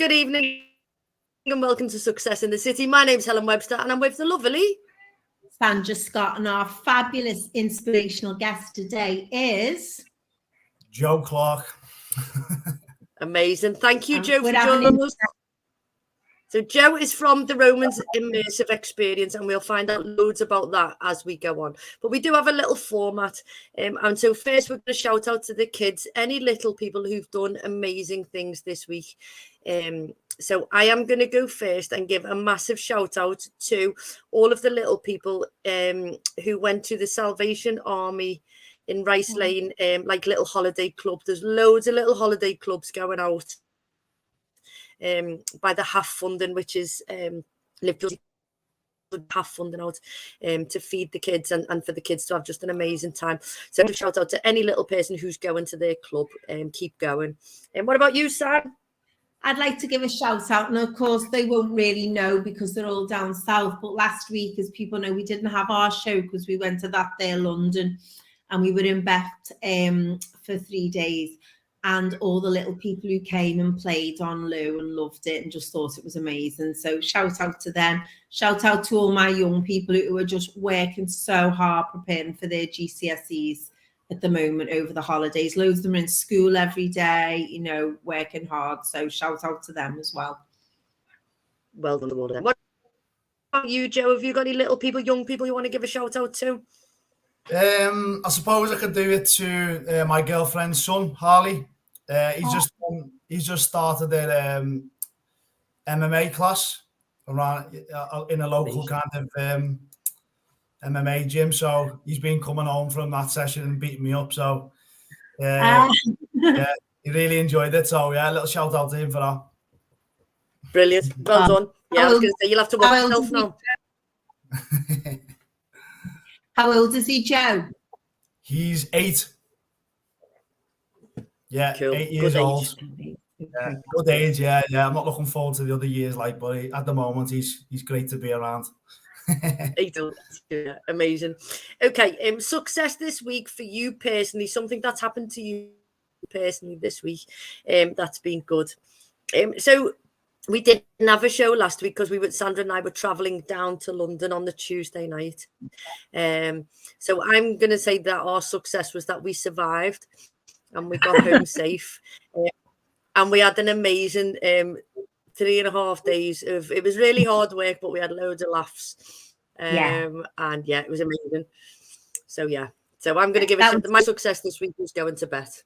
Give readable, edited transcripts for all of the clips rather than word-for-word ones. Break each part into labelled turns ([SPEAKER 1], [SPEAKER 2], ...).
[SPEAKER 1] Good evening and welcome to Success in the City. My name's Helen Webster and I'm with the lovely
[SPEAKER 2] Sandra Scott, and our fabulous inspirational guest today is
[SPEAKER 3] Joe Clarke.
[SPEAKER 1] Amazing. Thank you, Joe, for joining us. So Joe is from the Romans Immersive Experience, and we'll find out loads about that as we go on. But we do have a little format. And so first we're going to shout out to the kids, any little people who've done amazing things this week. So I am going to go first and give a massive shout out to all of the little people who went to the Salvation Army in Rice Lane, like little holiday club. There's loads of little holiday clubs going out. By the half funding, which is half funding out to feed the kids and for the kids to have just an amazing time. So shout out to any little person who's going to their club and keep going. And what about you, Sam?
[SPEAKER 2] I'd like to give a shout out, and of course they won't really know because they're all down south, but last week, as people know, we didn't have our show because we went to that there London and we were in Beth for 3 days. And all the little people who came and played on Lou and loved it and just thought it was amazing. So shout out to them. Shout out to all my young people who are just working so hard preparing for their GCSEs at the moment over the holidays. Loads of them are in school every day, you know, working hard. So shout out to them as well.
[SPEAKER 1] Well done, all of them. What about you, Joe? Have you got any little people, young people you want to give a shout out to?
[SPEAKER 3] I suppose I could do it to my girlfriend's son, Harley. He's just started their MMA class around in a local kind of MMA gym. So he's been coming home from that session and beating me up. So yeah, he really enjoyed it. So yeah, a little shout out to him for that.
[SPEAKER 1] Brilliant. Well done. Yeah, I was going to say you'll have to watch yourself now.
[SPEAKER 2] How old is he, Joe?
[SPEAKER 3] He's 8. Yeah,
[SPEAKER 1] cool.
[SPEAKER 3] 8 years old.
[SPEAKER 2] Yeah,
[SPEAKER 3] good age, yeah. I'm not looking forward to the other years, but at the moment he's great to be around.
[SPEAKER 1] Yeah, amazing. Okay, success this week for you personally, something that's happened to you personally this week, that's been good. So we didn't have a show last week because Sandra and I were traveling down to London on the Tuesday night. So I'm going to say that our success was that we survived. And we got home safe. And we had an amazing 3.5 days of, it was really hard work, but we had loads of laughs. And yeah, it was amazing. So yeah, so I'm going to give it, my success this week was going to Bet.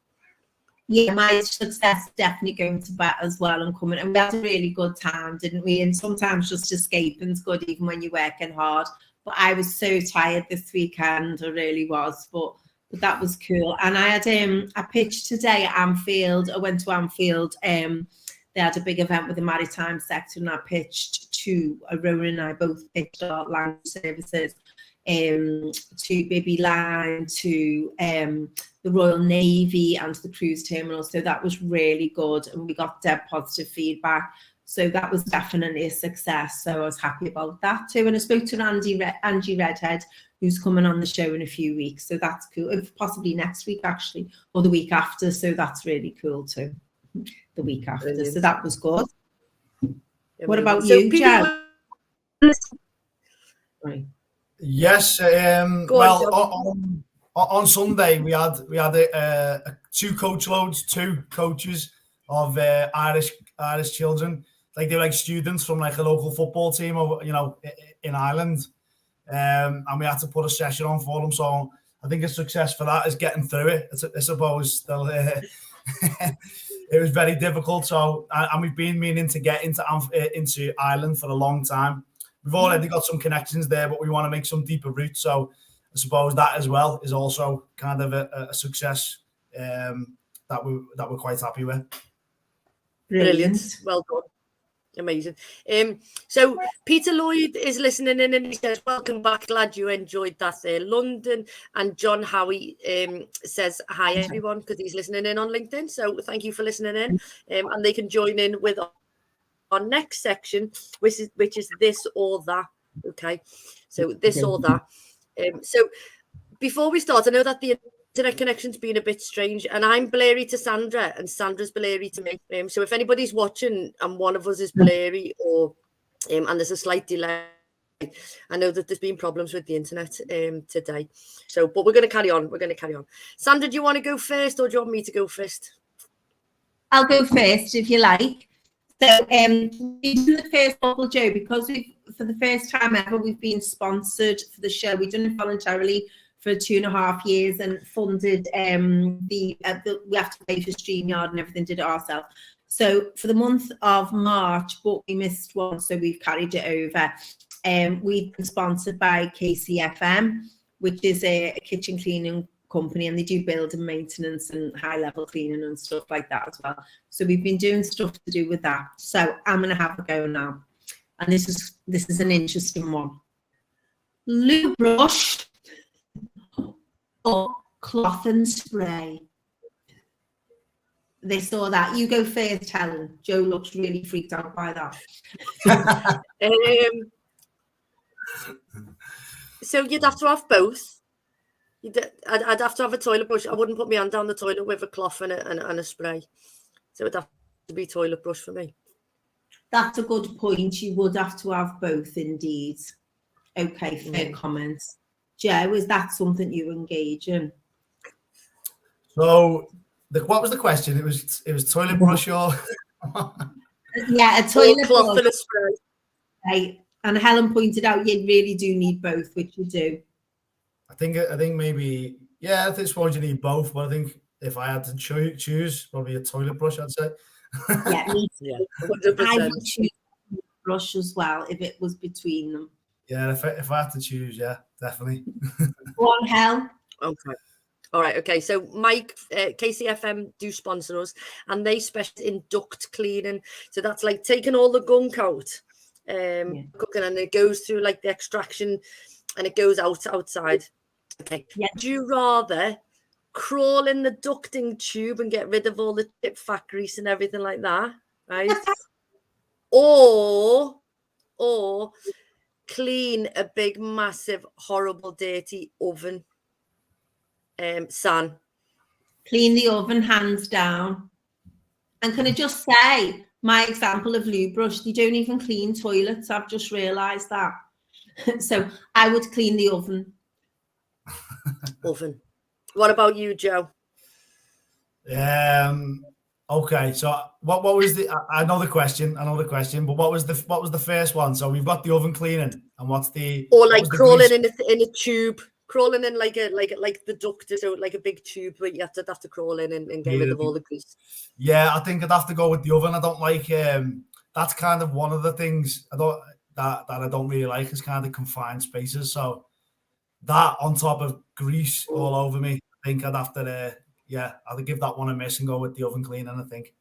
[SPEAKER 2] Yeah, my success definitely going to Bet as well and coming. And we had a really good time, didn't we? And sometimes just escaping's good, even when you're working hard. But I was so tired this weekend, I really was. But that was cool. And I had I pitched today at Anfield. I went to Anfield. They had a big event with the maritime sector, and I pitched to Rowan and I both pitched our language services to Baby Line, to the Royal Navy, and to the cruise terminal. So that was really good, and we got dead positive feedback. So that was definitely a success. So I was happy about that too. And I spoke to Angie Redhead, who's coming on the show in a few weeks. So that's cool. Possibly next week, actually, or the week after. So that's really cool too. The week after. Brilliant. So that was good. What about you, Joe?
[SPEAKER 3] Yes. Well, on Sunday we had two coaches of Irish children. Like they were like students from like a local football team, in Ireland. And we had to put a session on for them. So I think a success for that is getting through it. I suppose it was very difficult. So, and we've been meaning to get into Ireland for a long time. We've already got some connections there, but we want to make some deeper roots. So I suppose that as well is also kind of a success that we're quite happy with.
[SPEAKER 1] Brilliant. Well done. Amazing. So Peter Lloyd is listening in and he says, welcome back. Glad you enjoyed that London. And John Howie says, hi, everyone, because he's listening in on LinkedIn. So thank you for listening in. And they can join in with our next section, which is this or that. Okay. So this or that. So before we start, I know that the internet connection's been a bit strange, and I'm blurry to Sandra, and Sandra's blurry to me. So if anybody's watching and one of us is blurry, or and there's a slight delay, I know that there's been problems with the internet today. So, but we're going to carry on. We're going to carry on. Sandra, do you want to go first, or do you want me to go first?
[SPEAKER 2] I'll go first if you like. So, we do the first bubble, Joe, because for the first time ever, we've been sponsored for the show. We've done it voluntarily for 2.5 years and funded we have to pay for StreamYard and everything, did it ourselves. So for the month of March, but we missed one, so we've carried it over. We've been sponsored by KCFM, which is a kitchen cleaning company, and they do building maintenance and high-level cleaning and stuff like that as well. So we've been doing stuff to do with that. So I'm going to have a go now, and this is an interesting one. Loo brush or cloth and spray? They saw that. You go first, Helen. Joe looks really freaked out by that.
[SPEAKER 1] So you'd have to have both. I'd have to have a toilet brush. I wouldn't put my hand down the toilet with a cloth and a spray. So it'd have to be toilet brush for me.
[SPEAKER 2] That's a good point. You would have to have both, indeed. Okay, fair comments. Joe, is that something you engage in?
[SPEAKER 3] So, what was the question? It was toilet brush or
[SPEAKER 2] yeah, a toilet
[SPEAKER 1] cloth
[SPEAKER 2] brush
[SPEAKER 1] and a spray.
[SPEAKER 2] Right. And Helen pointed out you really do need both, which you do.
[SPEAKER 3] I think maybe, yeah, I think suppose you need both, but I think if I had to choose, probably a toilet brush, I'd say.
[SPEAKER 2] Yeah, me too.
[SPEAKER 1] Yeah, 100%.
[SPEAKER 2] I would choose a brush as well if it was between them.
[SPEAKER 3] Yeah, if I had to choose, yeah, definitely.
[SPEAKER 2] Go on, Hel.
[SPEAKER 1] Okay. All right. Okay. So Mike, KCFM do sponsor us, and they specialize in duct cleaning. So that's like taking all the gunk out, cooking, and it goes through like the extraction, and it goes outside. Okay.
[SPEAKER 2] Yeah.
[SPEAKER 1] Would you rather crawl in the ducting tube and get rid of all the chip fat grease and everything like that, right? or clean a big, massive, horrible, dirty oven? San.
[SPEAKER 2] Clean the oven, hands down. And can I just say, my example of loo brush, they don't even clean toilets. I've just realised that. So I would clean the oven.
[SPEAKER 1] Oven. What about you, Joe?
[SPEAKER 3] Okay, so what was the? I know the question, but what was the first one? So we've got the oven cleaning, and what's the?
[SPEAKER 1] Or like crawling in a tube, crawling in like the duct, so like a big tube where you have to crawl in and get rid of all the grease.
[SPEAKER 3] Yeah, I think I'd have to go with the oven. I don't like that's kind of one of the things I don't really like is kind of confined spaces. So that on top of grease all over me, I think I'd have to I'd give that one a miss and go with the oven cleaning, I think.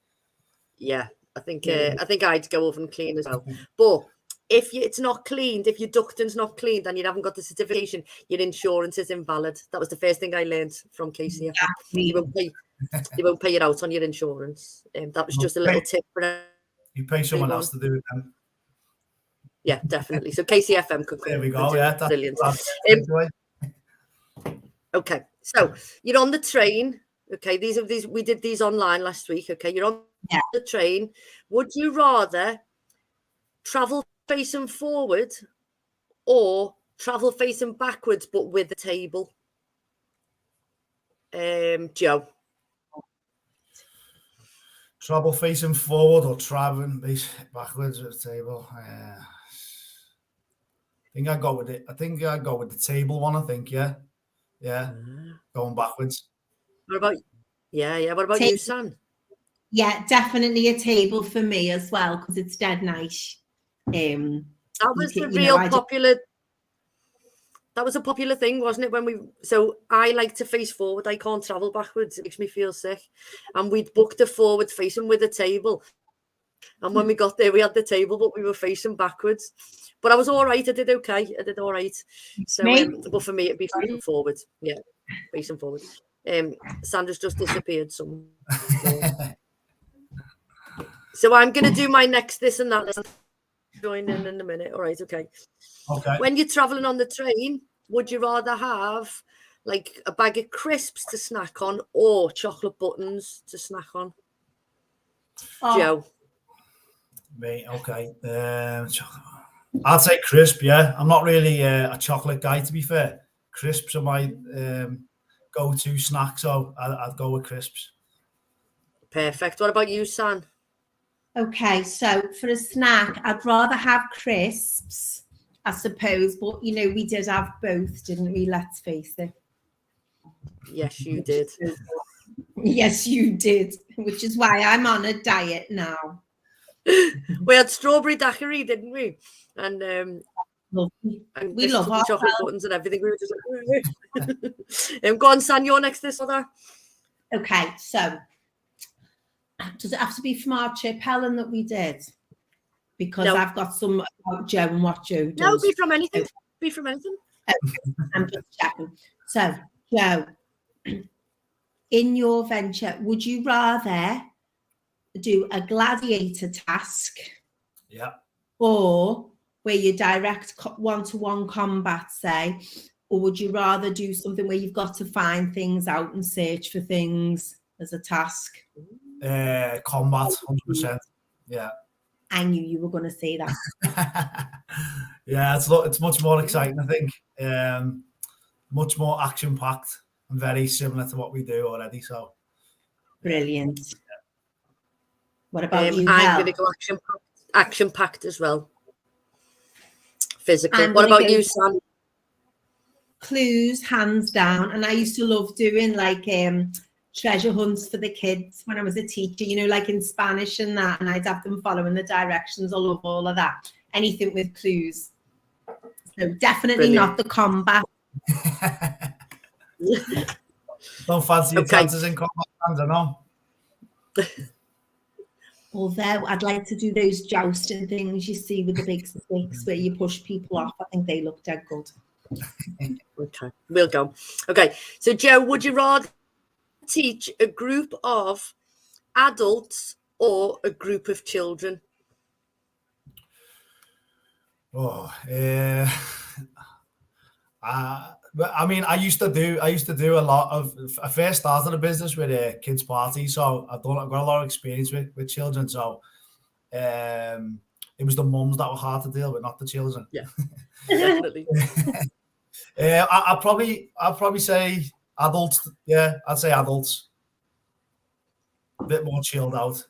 [SPEAKER 1] Yeah, I think I'd go oven clean as well. But if it's not cleaned, if your ducting's not cleaned and you haven't got the certification, your insurance is invalid. That was the first thing I learned from Casey. You won't pay it out on your insurance. That was just a little tip for
[SPEAKER 3] you pay someone else to do it then.
[SPEAKER 1] Yeah, definitely. So KCFM could come.
[SPEAKER 3] There we go. Yeah, that's
[SPEAKER 1] brilliant.
[SPEAKER 3] That's
[SPEAKER 1] okay, so you're on the train. Okay, these we did these online last week. Okay, you're on the train. Would you rather travel facing forward or travel facing backwards but with a table? Joe.
[SPEAKER 3] Travel facing forward or traveling backwards with a table? I think I'd go with it. I think I'd go with the table one. I think, yeah. Going backwards.
[SPEAKER 1] What about What about you, Sam?
[SPEAKER 2] Yeah, definitely a table for me as well because it's dead nice.
[SPEAKER 1] That was the real popular. That was a popular thing, wasn't it? So I like to face forward. I can't travel backwards. It makes me feel sick. And we'd booked a forward facing with a table. And when we got there, we had the table, but we were facing backwards. But I was all right. I did okay. I did all right. So, but for me, it'd be facing forward. Yeah, facing forward. Sandra's just disappeared somewhere. So I'm going to do my next this and that. Let's join in a minute. All right, okay.
[SPEAKER 3] Okay.
[SPEAKER 1] When you're traveling on the train, would you rather have like a bag of crisps to snack on or chocolate buttons to snack on?
[SPEAKER 2] Oh,
[SPEAKER 1] Joe.
[SPEAKER 3] Me, okay. I'd say crisp. Yeah, I'm not really a chocolate guy, to be fair. Crisps are my go-to snack, so I'd go with crisps.
[SPEAKER 1] Perfect. What about you, San?
[SPEAKER 2] okay, so for a snack, I'd rather have crisps, I suppose. But you know, we did have both, didn't we? Let's face it.
[SPEAKER 1] Yes, you did.
[SPEAKER 2] Yes, you did. Which is why I'm on a diet now.
[SPEAKER 1] We had strawberry daiquiri, didn't we? And
[SPEAKER 2] Lovely.
[SPEAKER 1] and
[SPEAKER 2] We love
[SPEAKER 1] and chocolate
[SPEAKER 2] ourselves.
[SPEAKER 1] buttons and everything. We were just like, go on, San, you're next this other.
[SPEAKER 2] Okay, so does it have to be from our chip, Helen, that we did? Because
[SPEAKER 1] No.
[SPEAKER 2] I've got some about Joe and what Joe does.
[SPEAKER 1] No, be from anything. Be from anything.
[SPEAKER 2] I'm just checking. So, Joe, in your venture, would you rather do a gladiator task
[SPEAKER 3] Yeah.
[SPEAKER 2] or where you direct one-to-one combat, say, or would you rather do something where you've got to find things out and search for things as a task?
[SPEAKER 3] Combat, 100%. Yeah.
[SPEAKER 2] I knew you were going to say that.
[SPEAKER 3] Yeah, it's much more exciting, I think. Much more action-packed and very similar to what we do already. So
[SPEAKER 2] Brilliant. What about you,
[SPEAKER 1] I'm
[SPEAKER 2] Hel?
[SPEAKER 1] going to go action-packed as well. Physical.
[SPEAKER 2] I'm
[SPEAKER 1] What
[SPEAKER 2] gonna
[SPEAKER 1] about
[SPEAKER 2] go
[SPEAKER 1] you, Sam?
[SPEAKER 2] Clues, hands down. And I used to love doing like treasure hunts for the kids when I was a teacher, you know, like in Spanish and that, and I'd have them following the directions. I love all of that. Anything with clues. So definitely
[SPEAKER 1] Brilliant.
[SPEAKER 2] not the combat.
[SPEAKER 3] don't fancy your
[SPEAKER 1] Okay.
[SPEAKER 3] chances in combat, I don't know.
[SPEAKER 2] Although I'd like to do those jousting things you see with the big sticks where you push people off. I think they look dead good.
[SPEAKER 1] Okay, we'll go. Okay, so Joe, would you rather teach a group of adults or a group of children?
[SPEAKER 3] Oh, I mean, I used to do a lot of. I first started a business with a kids party, so I've got a lot of experience with children. So, it was the mums that were hard to deal with, not the children.
[SPEAKER 1] Yeah, definitely.
[SPEAKER 3] I'd probably say adults. Yeah, I'd say adults. A bit more chilled out.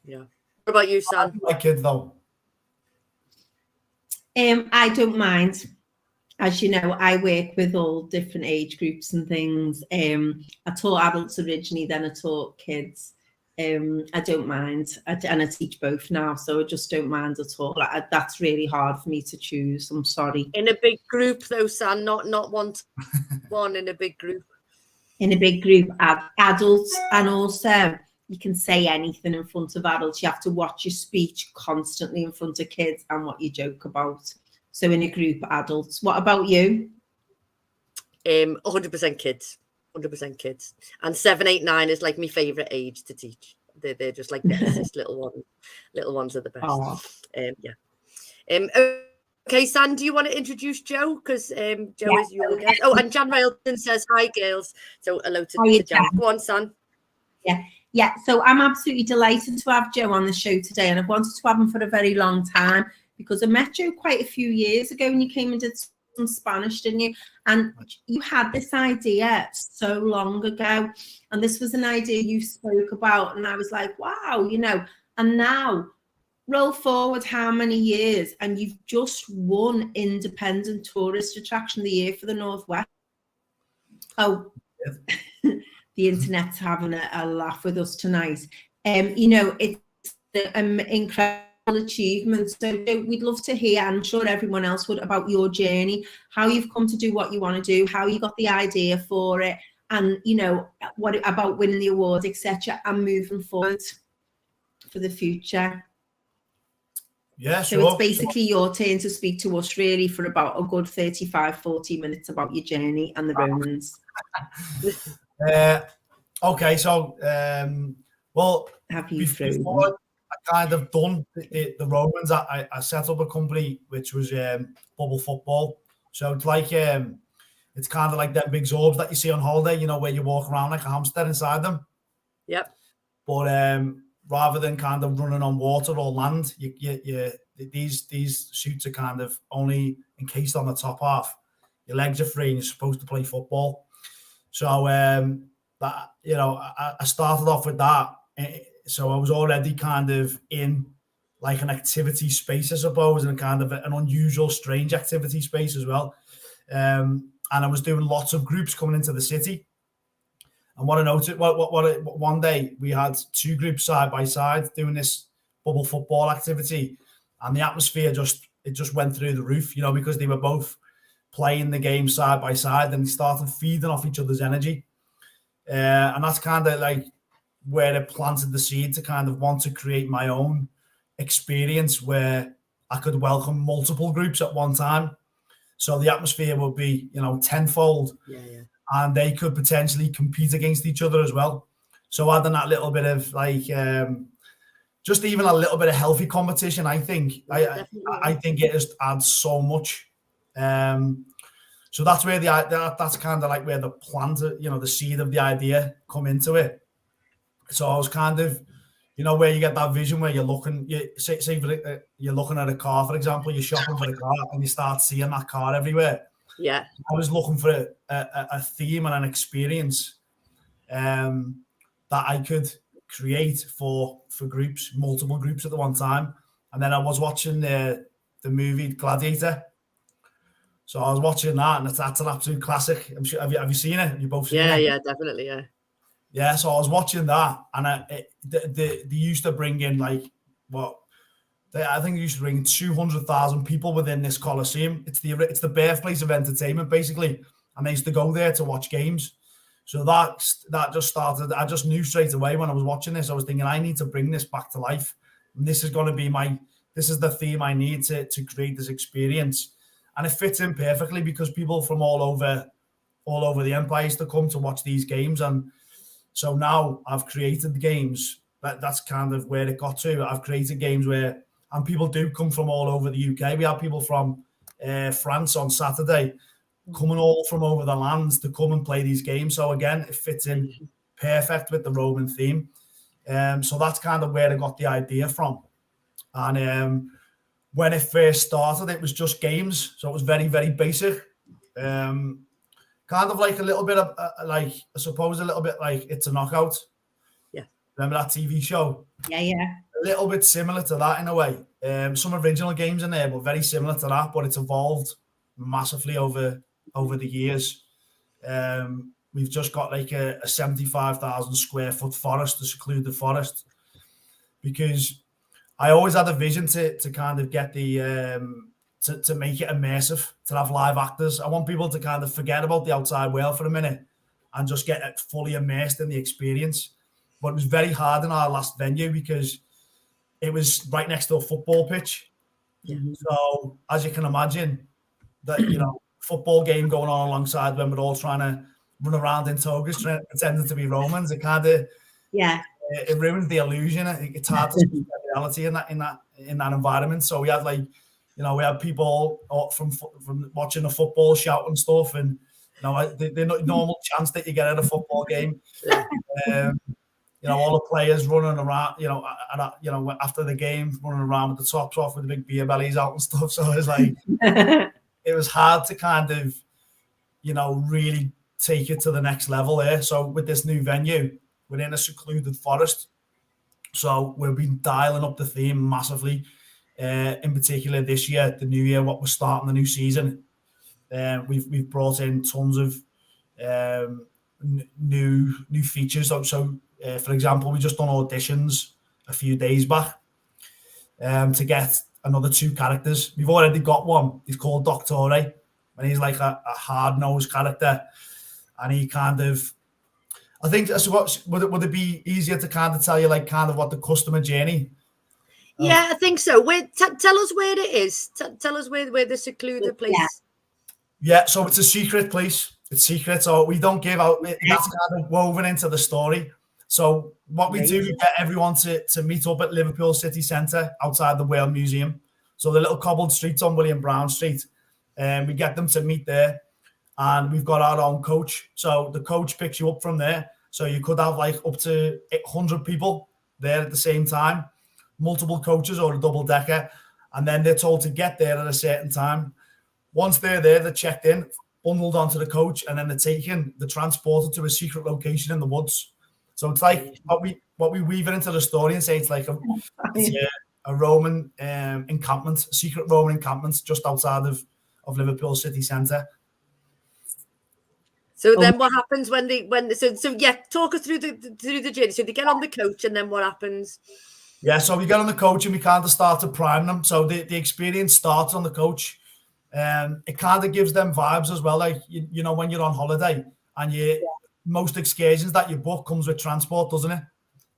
[SPEAKER 1] Yeah. What about you, Sam?
[SPEAKER 3] My kid though.
[SPEAKER 2] I don't mind. As you know, I work with all different age groups and things. I taught adults originally, then I taught kids. I don't mind. And I teach both now, so I just don't mind at all. That's really hard for me to choose. I'm sorry.
[SPEAKER 1] In a big group, though, Sam, not one in a big group.
[SPEAKER 2] In a big group, adults, and also you can say anything in front of adults. You have to watch your speech constantly in front of kids and what you joke about. So in a group, adults. What about you?
[SPEAKER 1] 100% kids. 100% kids. And 7, 8, 9 is like my favourite age to teach. They're just like the bestest little ones. Little ones are the best.
[SPEAKER 2] Oh.
[SPEAKER 1] Yeah. Okay, San, do you want to introduce Joe? Because Joe is your guest. Oh, and Jan Railton says, hi, girls. So hello to Jan. Go on, San.
[SPEAKER 2] Yeah. So I'm absolutely delighted to have Joe on the show today. And I've wanted to have him for a very long time because I met Joe quite a few years ago when you came and did some Spanish, didn't you? And you had this idea so long ago. And this was an idea you spoke about. And I was like, wow, you know, and now roll forward how many years and you've just won Independent Tourist Attraction of the Year for the Northwest. Oh, the internet's having a laugh with us tonight. You know, it's an incredible achievement. So we'd love to hear, I'm sure everyone else would, about your journey, how you've come to do what you want to do, how you got the idea for it, and, you know, what about winning the award, etc., and moving forward for the future.
[SPEAKER 3] Yeah,
[SPEAKER 2] so it's basically your turn to speak to us really for about a good 35-40 minutes about your journey and the Romans.
[SPEAKER 3] Okay, so well,
[SPEAKER 2] have you
[SPEAKER 3] before I kind of done the Romans, I set up a company which was bubble football. So it's like It's kind of like them big orbs that you see on holiday, you know, where you walk around like a hamster inside them.
[SPEAKER 1] Yep.
[SPEAKER 3] But rather than kind of running on water or land, these suits are kind of only encased on the top half. Your legs are free and you're supposed to play football. So that, you know, I started off with that. So I was already kind of in like an activity space, I suppose, and kind of an unusual, strange activity space as well. And I was doing lots of groups coming into the city. And what I noticed, one day we had two groups side by side doing this bubble football activity, and the atmosphere just went through the roof, you know, because they were both playing the game side by side and started feeding off each other's energy. And that's kind of like where it planted the seed to kind of want to create my own experience where I could welcome multiple groups at one time. So the atmosphere would be, you know, tenfold.
[SPEAKER 1] Yeah, yeah.
[SPEAKER 3] And they could potentially compete against each other as well. So adding that little bit of like, just even a little bit of healthy competition, I think.
[SPEAKER 1] Yeah,
[SPEAKER 3] I think it just adds so much. So that's where that's kind of like where the plant, you know, the seed of the idea come into it. So I was kind of, you know, where you get that vision where you're looking, you're looking at a car, for example, you're shopping for a car and you start seeing that car everywhere.
[SPEAKER 1] Yeah.
[SPEAKER 3] I was looking for a theme and an experience that I could create for groups, multiple groups at the one time. And then I was watching the movie Gladiator. So I was watching that, and that's an absolute classic. I'm sure, have you seen it? Have you both seen it?
[SPEAKER 1] Yeah, definitely, yeah.
[SPEAKER 3] Yeah, so I was watching that, and they used to bring in like I think they used to bring 200,000 people within this Coliseum. It's the birthplace of entertainment, basically, and they used to go there to watch games. So that just started. I just knew straight away when I was watching this. I was thinking, I need to bring this back to life, and this is going to be this is the theme I need to create this experience, and it fits in perfectly because people from all over the empire used to come to watch these games, and so now I've created games. That's kind of where it got to. I've created games where. And people do come from all over the UK. We have people from France on Saturday coming all from over the lands to come and play these games. So again, it fits in perfect with the Roman theme. So that's kind of where I got the idea from. And when it first started, it was just games. So it was very, very basic. Kind of like a little bit of, I suppose a little bit like It's a Knockout.
[SPEAKER 1] Yeah.
[SPEAKER 3] Remember that TV show?
[SPEAKER 2] Yeah.
[SPEAKER 3] A little bit similar to that in a way. Some original games in there, but very similar to that. But it's evolved massively over the years. We've just got like a 75,000 square foot forest, a secluded forest, because I always had a vision to kind of get the to make it immersive, to have live actors. I want people to kind of forget about the outside world for a minute and just get fully immersed in the experience. But it was very hard in our last venue because it was right next to a football pitch.
[SPEAKER 1] Yeah.
[SPEAKER 3] So as you can imagine, that, you know, football game going on alongside when we're all trying to run around in togas, pretending to be Romans, it kind of it ruins the illusion. It's hard to see reality in that environment. So we had we had people from watching the football shouting stuff, and the normal chants that you get at a football game. All the players running around, after the game, running around with the tops off with the big beer bellies out and stuff. So it was like, it was hard to kind of, really take it to the next level there. So with this new venue, we're in a secluded forest. So we've been dialing up the theme massively. In particular this year, the new year, what we're starting the new season. We've brought in tons of new features. So for example, we just done auditions a few days back to get another 2 characters. We've already got one. He's called Doctore, and he's like a hard-nosed character. And he kind of, I think, would it be easier to kind of tell you like kind of what the customer journey?
[SPEAKER 1] Yeah, I think so. Tell us where it is. Tell us where the secluded place.
[SPEAKER 3] Yeah, so it's a secret place. It's secret, so we don't give out. That's kind of woven into the story. So what we do, we get everyone to meet up at Liverpool City Centre outside the Whale Museum. So the little cobbled streets on William Brown Street. We get them to meet there. and we've got our own coach. So the coach picks you up from there. So you could have like up to 100 people there at the same time, multiple coaches or a double decker, and then they're told to get there at a certain time. Once they're there, they're checked in, bundled onto the coach, and then they're transported to a secret location in the woods. So it's like what we weave it into the story and say it's like a Roman encampment, a secret Roman encampment just outside of Liverpool city centre.
[SPEAKER 1] So then what happens when talk us through the journey. So they get on the coach, and then what happens?
[SPEAKER 3] Yeah, so we get on the coach and we kind of start to prime them. So the experience starts on the coach. It kind of gives them vibes as well. Like, you know, when you're on holiday and most excursions that you book comes with transport, doesn't it?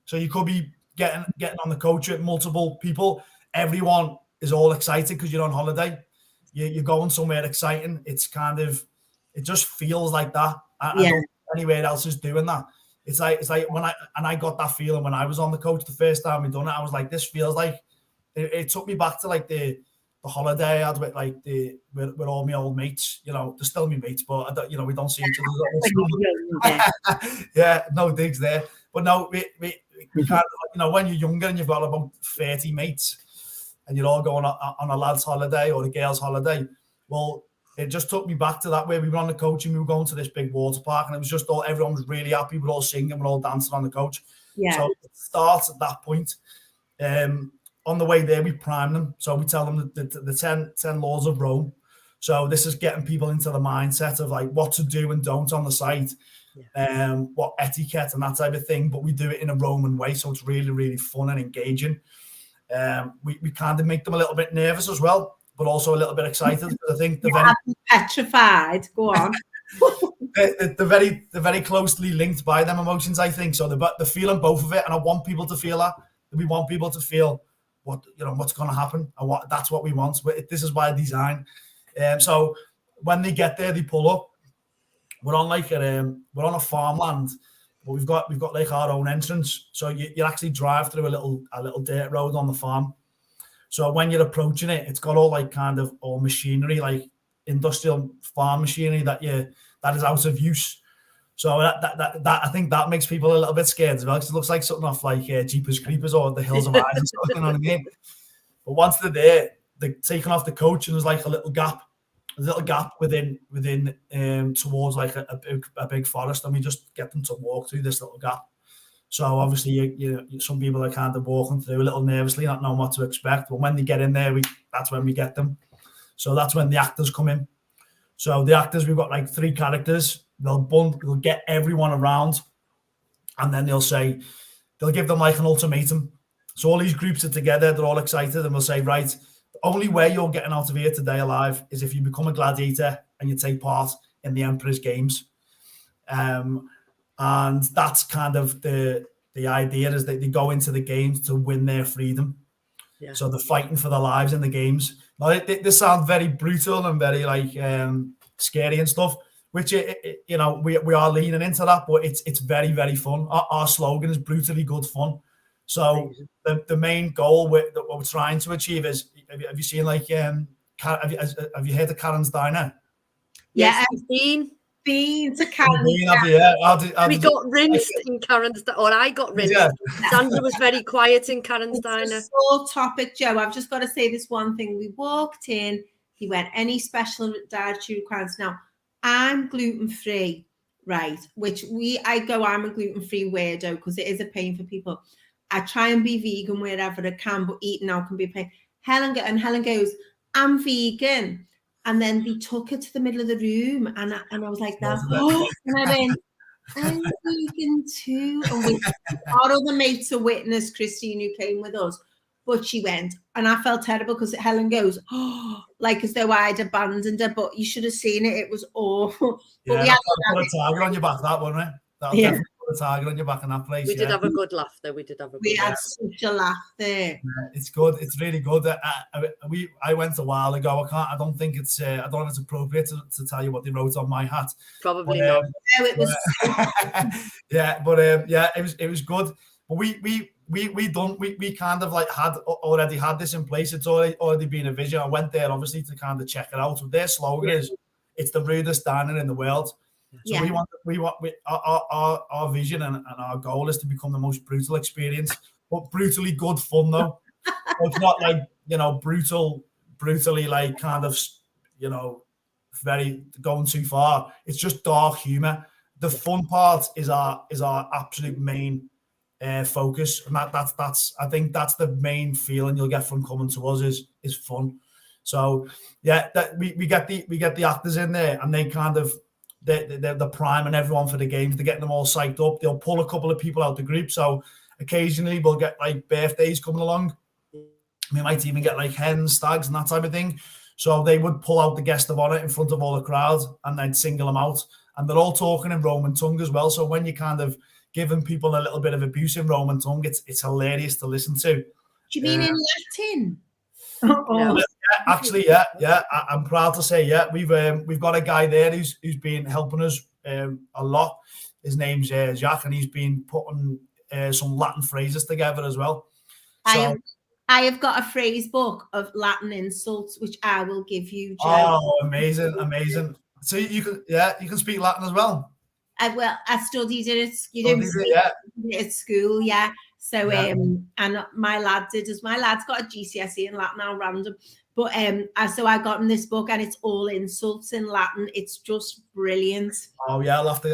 [SPEAKER 3] So you could be getting on the coach with multiple people. Everyone is all excited because you're on holiday. You're going somewhere exciting. It's kind of, it just feels like that. I don't think anywhere else is doing that. It's like when I got that feeling when I was on the coach the first time we done it. I was like, this feels like it took me back to like the holiday I had with like with all my old mates. You know, they're still my mates, but we don't see each other. Yeah, no digs there. But no, we kind of, when you're younger and you've got about 30 mates and you're all going on a lad's holiday or a girl's holiday. Well, it just took me back to that where we were on the coach and we were going to this big water park and it was just everyone was really happy. We're all singing, we're all dancing on the coach. Yeah. So it starts at that point. On the way there, we prime them. So we tell them the 10 laws of Rome. So this is getting people into the mindset of like what to do and don't on the site, what etiquette and that type of thing. But we do it in a Roman way. So it's really, really fun and engaging. We kind of make them a little bit nervous as well, but also a little bit excited because I think they're
[SPEAKER 2] petrified. Go on.
[SPEAKER 3] they're very closely linked by them emotions, I think. So they're feeling both of it, and I want people to feel that. We want people to feel what's going to happen, and that's what we want. This is by design. So when they get there, they pull up. We're on a farmland, but we've got like our own entrance. So you actually drive through a little dirt road on the farm. So when you're approaching it, it's got all machinery, like industrial farm machinery that is out of use. So that I think that makes people a little bit scared as well, because it looks like something off like Jeepers Creepers or the Hills of Eyes and stuff, you know what I mean? But once they're there, they're taking off the coach and there's like a little gap within towards like a big forest, and we just get them to walk through this little gap. So obviously, some people are kind of walking through a little nervously, not knowing what to expect. But when they get in there, that's when we get them. So that's when the actors come in. So the actors, we've got like 3 characters. They'll get everyone around, and then they'll give them like an ultimatum. So all these groups are together, they're all excited, and we'll say, right, the only way you're getting out of here today alive is if you become a gladiator and you take part in the Emperor's Games. And that's kind of the idea, is that they go into the games to win their freedom. Yeah. So they're fighting for their lives in the games. Now, they sound very brutal and very like scary and stuff, which we are leaning into that, but it's very, very fun. Our slogan is brutally good fun. So the main goal what we're trying to achieve is, have you seen like have you heard of Karen's Diner?
[SPEAKER 2] Yeah, been to Karen's Diner.
[SPEAKER 1] We got rinsed in Karen's Diner, or I got rinsed. Yeah. Sandra was very quiet in Karen's Diner.
[SPEAKER 2] It's a sore topic, Joe. I've just got to say this one thing. We walked in, he went, any special dietary requirements? Now, I'm gluten-free, right? I'm a gluten-free weirdo because it is a pain for people. I try and be vegan wherever I can, but eating out can be a pain. Helen goes, I'm vegan. And then they took her to the middle of the room, and I was like that. And I went, I'm vegan too. And our other mates, a witness, Christine, who came with us, but she went, and I felt terrible because Helen goes, like as though I'd abandoned her. But you should have seen it; it was awful.
[SPEAKER 3] Yeah, but we had put a target on your back, that one, right? That'll definitely put a target on your back in that place.
[SPEAKER 1] We did have a good laugh, though. We
[SPEAKER 2] had such a laugh there.
[SPEAKER 3] Yeah, it's good. It's really good. I went a while ago. I don't think it's appropriate to tell you what they wrote on my hat.
[SPEAKER 1] Probably not.
[SPEAKER 2] No, it was.
[SPEAKER 3] It was good. But we kind of like already had this in place. It's already been a vision. I went there obviously to kind of check it out. But their slogan is it's the rudest diner in the world. So our vision and our goal is to become the most brutal experience, but brutally good fun though. So it's not like, brutally like kind of, very going too far. It's just dark humor. The fun part is our absolute main focus, and that's I think that's the main feeling you'll get from coming to us is fun. So yeah, that we get the actors in there, and they kind of they're priming everyone for the games. They're getting them all psyched up. They'll pull a couple of people out the group. So occasionally we'll get like birthdays coming along. We might even get like hens, stags, and that type of thing. So they would pull out the guest of honor in front of all the crowd, and then single them out. And they're all talking in Roman tongue as well. So when you kind of giving people a little bit of abuse in Roman tongue, it's hilarious to listen to.
[SPEAKER 2] Do you mean in Latin?
[SPEAKER 1] No.
[SPEAKER 3] Yeah, actually, yeah. I'm proud to say, yeah, we've got a guy there who's been helping us a lot. His name's Jack, and he's been putting some Latin phrases together as well. So,
[SPEAKER 2] I have got a phrase book of Latin insults, which I will give you, Joe.
[SPEAKER 3] Oh, amazing. So you can speak Latin as well.
[SPEAKER 2] I studied it. You don't speak it at school, yeah. So and my lad did as my lad's got a GCSE in Latin now, random. But so I got him this book, and it's all insults in Latin. It's just brilliant.
[SPEAKER 3] Oh yeah, I'll have to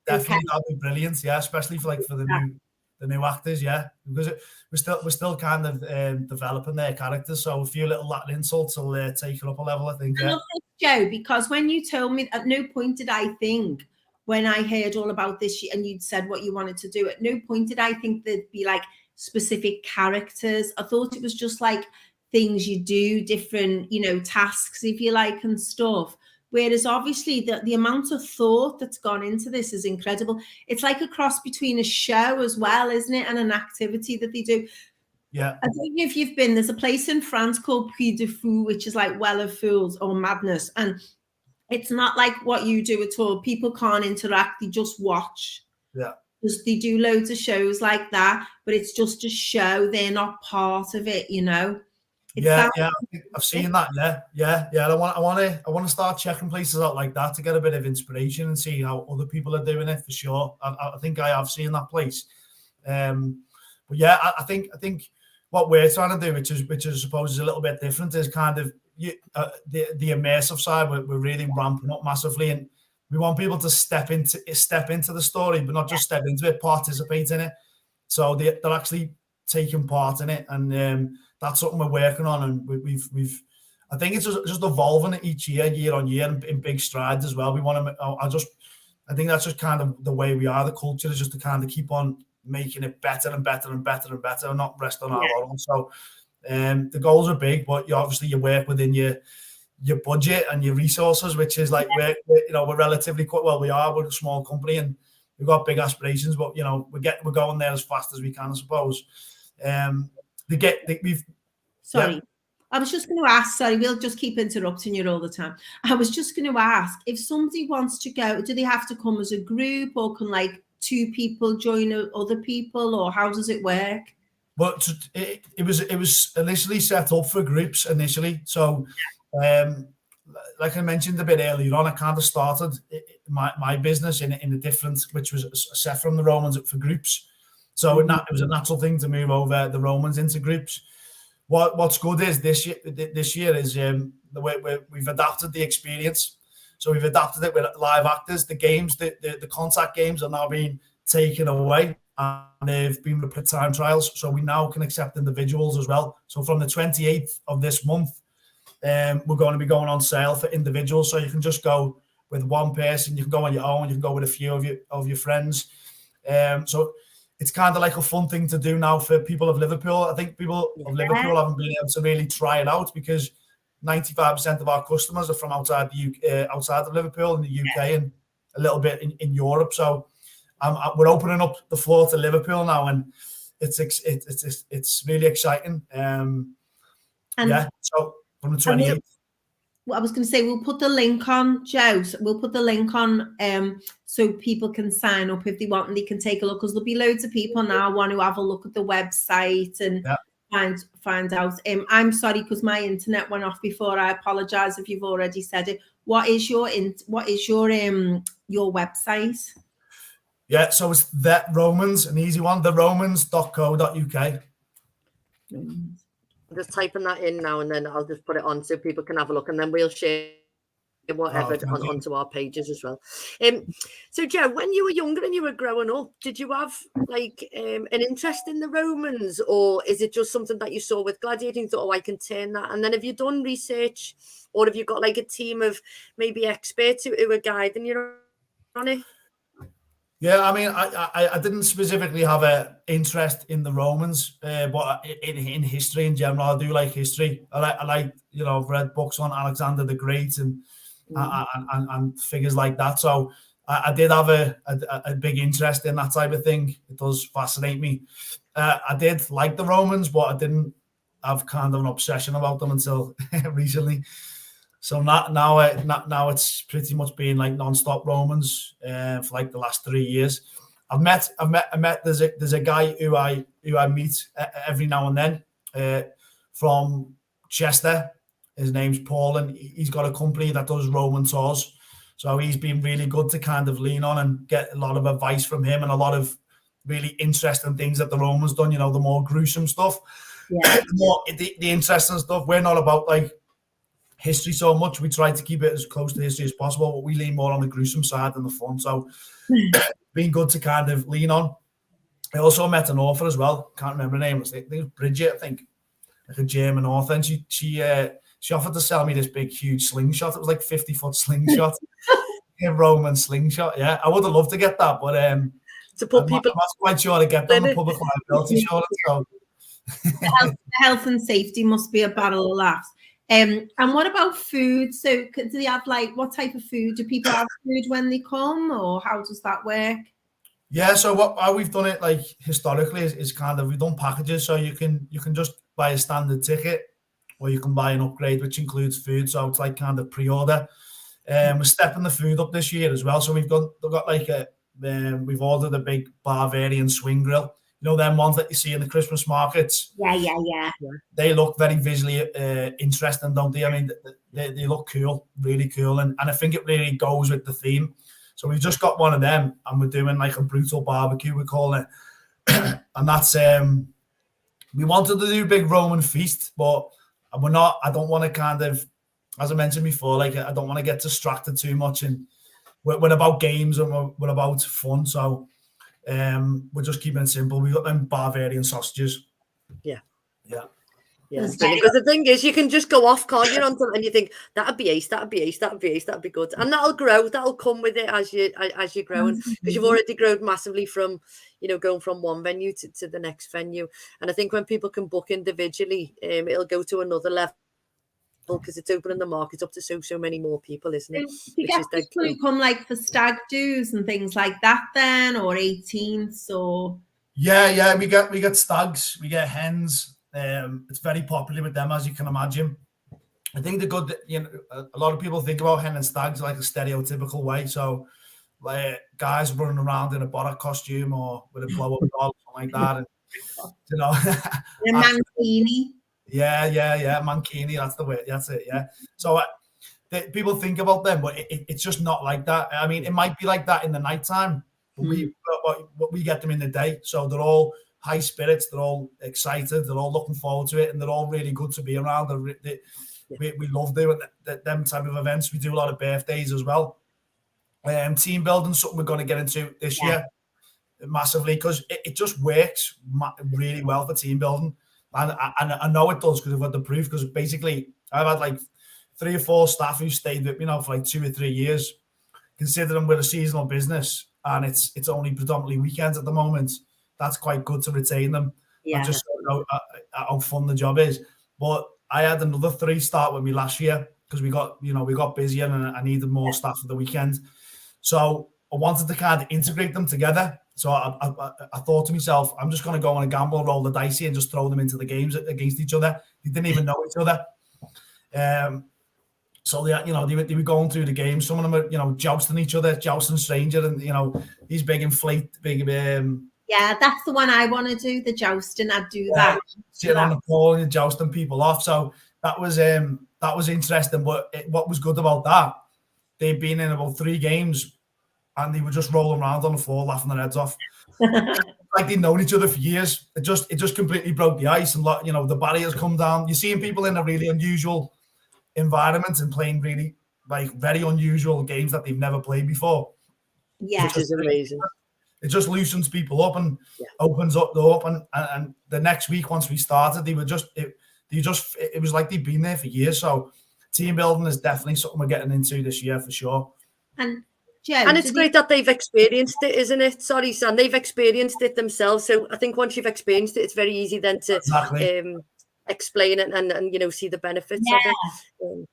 [SPEAKER 3] definitely that'll be brilliant. Yeah, especially for the new actors, yeah, because we're still kind of developing their characters. So a few little Latin insults will take it up a level, I think.
[SPEAKER 2] I love this, Joe, because when you told me, at no point did I think, when I heard all about this and you'd said what you wanted to do, at no point did I think there'd be like specific characters. I thought it was just like things you do, different, tasks, if you like, and stuff. Whereas obviously the amount of thought that's gone into this is incredible. It's like a cross between a show as well, isn't it? And an activity that they do.
[SPEAKER 3] Yeah.
[SPEAKER 2] I don't know if you've been, there's a place in France called Puy de Fou, which is like Well of Fools or Madness. And it's not like what you do at all. People can't interact. They just watch.
[SPEAKER 3] Yeah.
[SPEAKER 2] They do loads of shows like that, but it's just a show. They're not part of it,
[SPEAKER 3] I've seen that. Yeah. I want to start checking places out like that to get a bit of inspiration and see how other people are doing it for sure. I think I have seen that place. But yeah, I think what we're trying to do, which I suppose is a little bit different, is kind of the immersive side. We're really ramping up massively, and we want people to step into the story, but not just step into it, participate in it. So they're actually taking part in it, and that's something we're working on. And we've I think it's just evolving each year on year, in big strides as well. We want to. I think that's just kind of the way we are. The culture is just to kind of keep on making it better and better and better and better, and not rest on our laurels. So the goals are big, but you work within your budget and your resources, which is like we're relatively quite well. We're a small company and we've got big aspirations, but we're going there as fast as we can, I suppose.
[SPEAKER 2] Sorry. I was just going to ask, sorry, we'll just keep interrupting you all the time. I was just going to ask, if somebody wants to go, do they have to come as a group, or can like 2 people join other people, or how does it work?
[SPEAKER 3] Well, it was initially set up for groups initially. So, like I mentioned a bit earlier on, I kind of started my business in a different, which was set from the Romans for groups. So it was a natural thing to move over the Romans into groups. What's good is this year is the way we've adapted the experience. So we've adapted it with live actors. The games, the contact games are now being taken away, and they've been with time trials. So we now can accept individuals as well. So from the 28th of this month, we're going to be going on sale for individuals. So you can just go with one person. You can go on your own. You can go with a few of your friends. So it's kind of like a fun thing to do now for people of Liverpool. I think people of Liverpool haven't been able to really try it out because 95% of our customers are from outside of Liverpool, in the UK, and a little bit in Europe. So we're opening up the floor to Liverpool now, and it's really exciting. So from the 28th.
[SPEAKER 2] I was going to say, we'll put the link on, Joe. We'll put the link on so people can sign up if they want, and they can take a look, because there'll be loads of people now want to have a look at the website and find out. I'm sorry because my internet went off before. I apologize if you've already said it. What is your website?
[SPEAKER 3] Yeah, so it's The Romans, an easy one, theromans.co.uk.
[SPEAKER 1] I'm just typing that in now, and then I'll just put it on so people can have a look, and then we'll share whatever onto our pages as well. So Joe, when you were younger and you were growing up, did you have like an interest in the Romans, or is it just something that you saw with gladiating, thought, oh, I can turn that? And then have you done research, or have you got like a team of maybe experts who are guiding you on it?
[SPEAKER 3] Yeah, I mean, I didn't specifically have an interest in the Romans, but in history in general, I do like history. I like I've read books on Alexander the Great and figures like that. So I did have a big interest in that type of thing. It does fascinate me. I did like the Romans, but I didn't have kind of an obsession about them until recently. So now it's pretty much been like non-stop Romans for like the last 3 years. I met. There's a guy who I meet every now and then from Chester. His name's Paul, and he's got a company that does Roman tours. So he's been really good to kind of lean on and get a lot of advice from him, and a lot of really interesting things that the Romans done. The more gruesome stuff, the interesting stuff. We're not about like history so much. We try to keep it as close to history as possible, but we lean more on the gruesome side than the fun. So being good to kind of lean on. I also met an author as well. Can't remember her name. I think it was Bridget, I think, like a German author. And she offered to sell me this big, huge slingshot. It was like 50-foot slingshot. A Roman slingshot. Yeah, I would have loved to get that, but
[SPEAKER 1] to put
[SPEAKER 3] I'm not quite sure to get on the public liability insurance. So
[SPEAKER 2] the health and safety must be a battle of laughs. And what about food? So do they have like, what type of food? Do people have food when they come, or how does that work?
[SPEAKER 3] Yeah, so how we've done it like historically is kind of, we've done packages. So you can just buy a standard ticket, or you can buy an upgrade, which includes food. So it's like kind of pre-order. We're stepping the food up this year as well. So we've got like we've ordered a big Bavarian swing grill. Them ones that you see in the Christmas markets.
[SPEAKER 2] Yeah.
[SPEAKER 3] They look very visually interesting, don't they? I mean, they look cool, really cool. And I think it really goes with the theme. So we've just got one of them, and we're doing like a brutal barbecue, we call it. And that's, we wanted to do a big Roman feast, but I don't want to kind of, as I mentioned before, like I don't want to get distracted too much. And we're about games and we're about fun. So we're just keeping it simple. We got them Bavarian sausages.
[SPEAKER 1] Yeah.
[SPEAKER 3] Because
[SPEAKER 1] the thing is, you can just go off, can't you, on something, and you think that'd be ace, that'd be good, and that'll grow, that'll come with it as you're growing, because you've already grown massively from going from one venue to the next venue. And I think when people can book individually, it'll go to another level, because it's opening the market up to so many more people, isn't it?
[SPEAKER 2] You get people who come like for stag do's and things like that then, or 18th, or
[SPEAKER 3] yeah, we get stags, we get hens. It's very popular with them, as you can imagine. I think a lot of people think about hen and stags like a stereotypical way. So like guys running around in a Borat costume or with a blow-up doll, something like that, and
[SPEAKER 2] a mankini.
[SPEAKER 3] Yeah, mankini. That's the way. That's it. Yeah. So people think about them, but it's just not like that. I mean, it might be like that in the nighttime, but we get them in the day, so they're all high spirits. They're all excited. They're all looking forward to it, and they're all really good to be around. We love doing them type of events. We do a lot of birthdays as well. Team building, something we're going to get into this year massively, because it just works really well for team building. And I know it does because I've got the proof, because basically I've had like 3 or 4 staff who stayed with me now for like 2 or 3 years. Considering we're a seasonal business and it's only predominantly weekends at the moment, that's quite good to retain them. And just how fun the job is. But I had another 3 start with me last year because we got busier and I needed more staff for the weekend. So I wanted to kind of integrate them together. So I thought to myself, I'm just going to go on a gamble, roll the dice and just throw them into the games against each other. They didn't even know each other. So they were going through the games. Some of them were, jousting each other, jousting stranger, and these big inflate, big.
[SPEAKER 2] Yeah, that's the one I want to do. The jousting, I'd do that.
[SPEAKER 3] Sitting on the pole and jousting people off. So that was interesting. But what was good about that they'd been in about 3 games, and they were just rolling around on the floor, laughing their heads off. Like they'd known each other for years. It just completely broke the ice, and the barriers come down. You're seeing people in a really unusual environment and playing really very unusual games that they've never played before.
[SPEAKER 2] Yeah,
[SPEAKER 1] which is amazing.
[SPEAKER 3] It just loosens people up and opens up the up. And the next week, once we started, it was like they'd been there for years. So team building is definitely something we're getting into this year for sure.
[SPEAKER 2] And Joe,
[SPEAKER 1] and it's great that they've experienced it, isn't it? Sorry, Sam, they've experienced it themselves. So I think once you've experienced it, it's very easy then to explain it and see the benefits of it.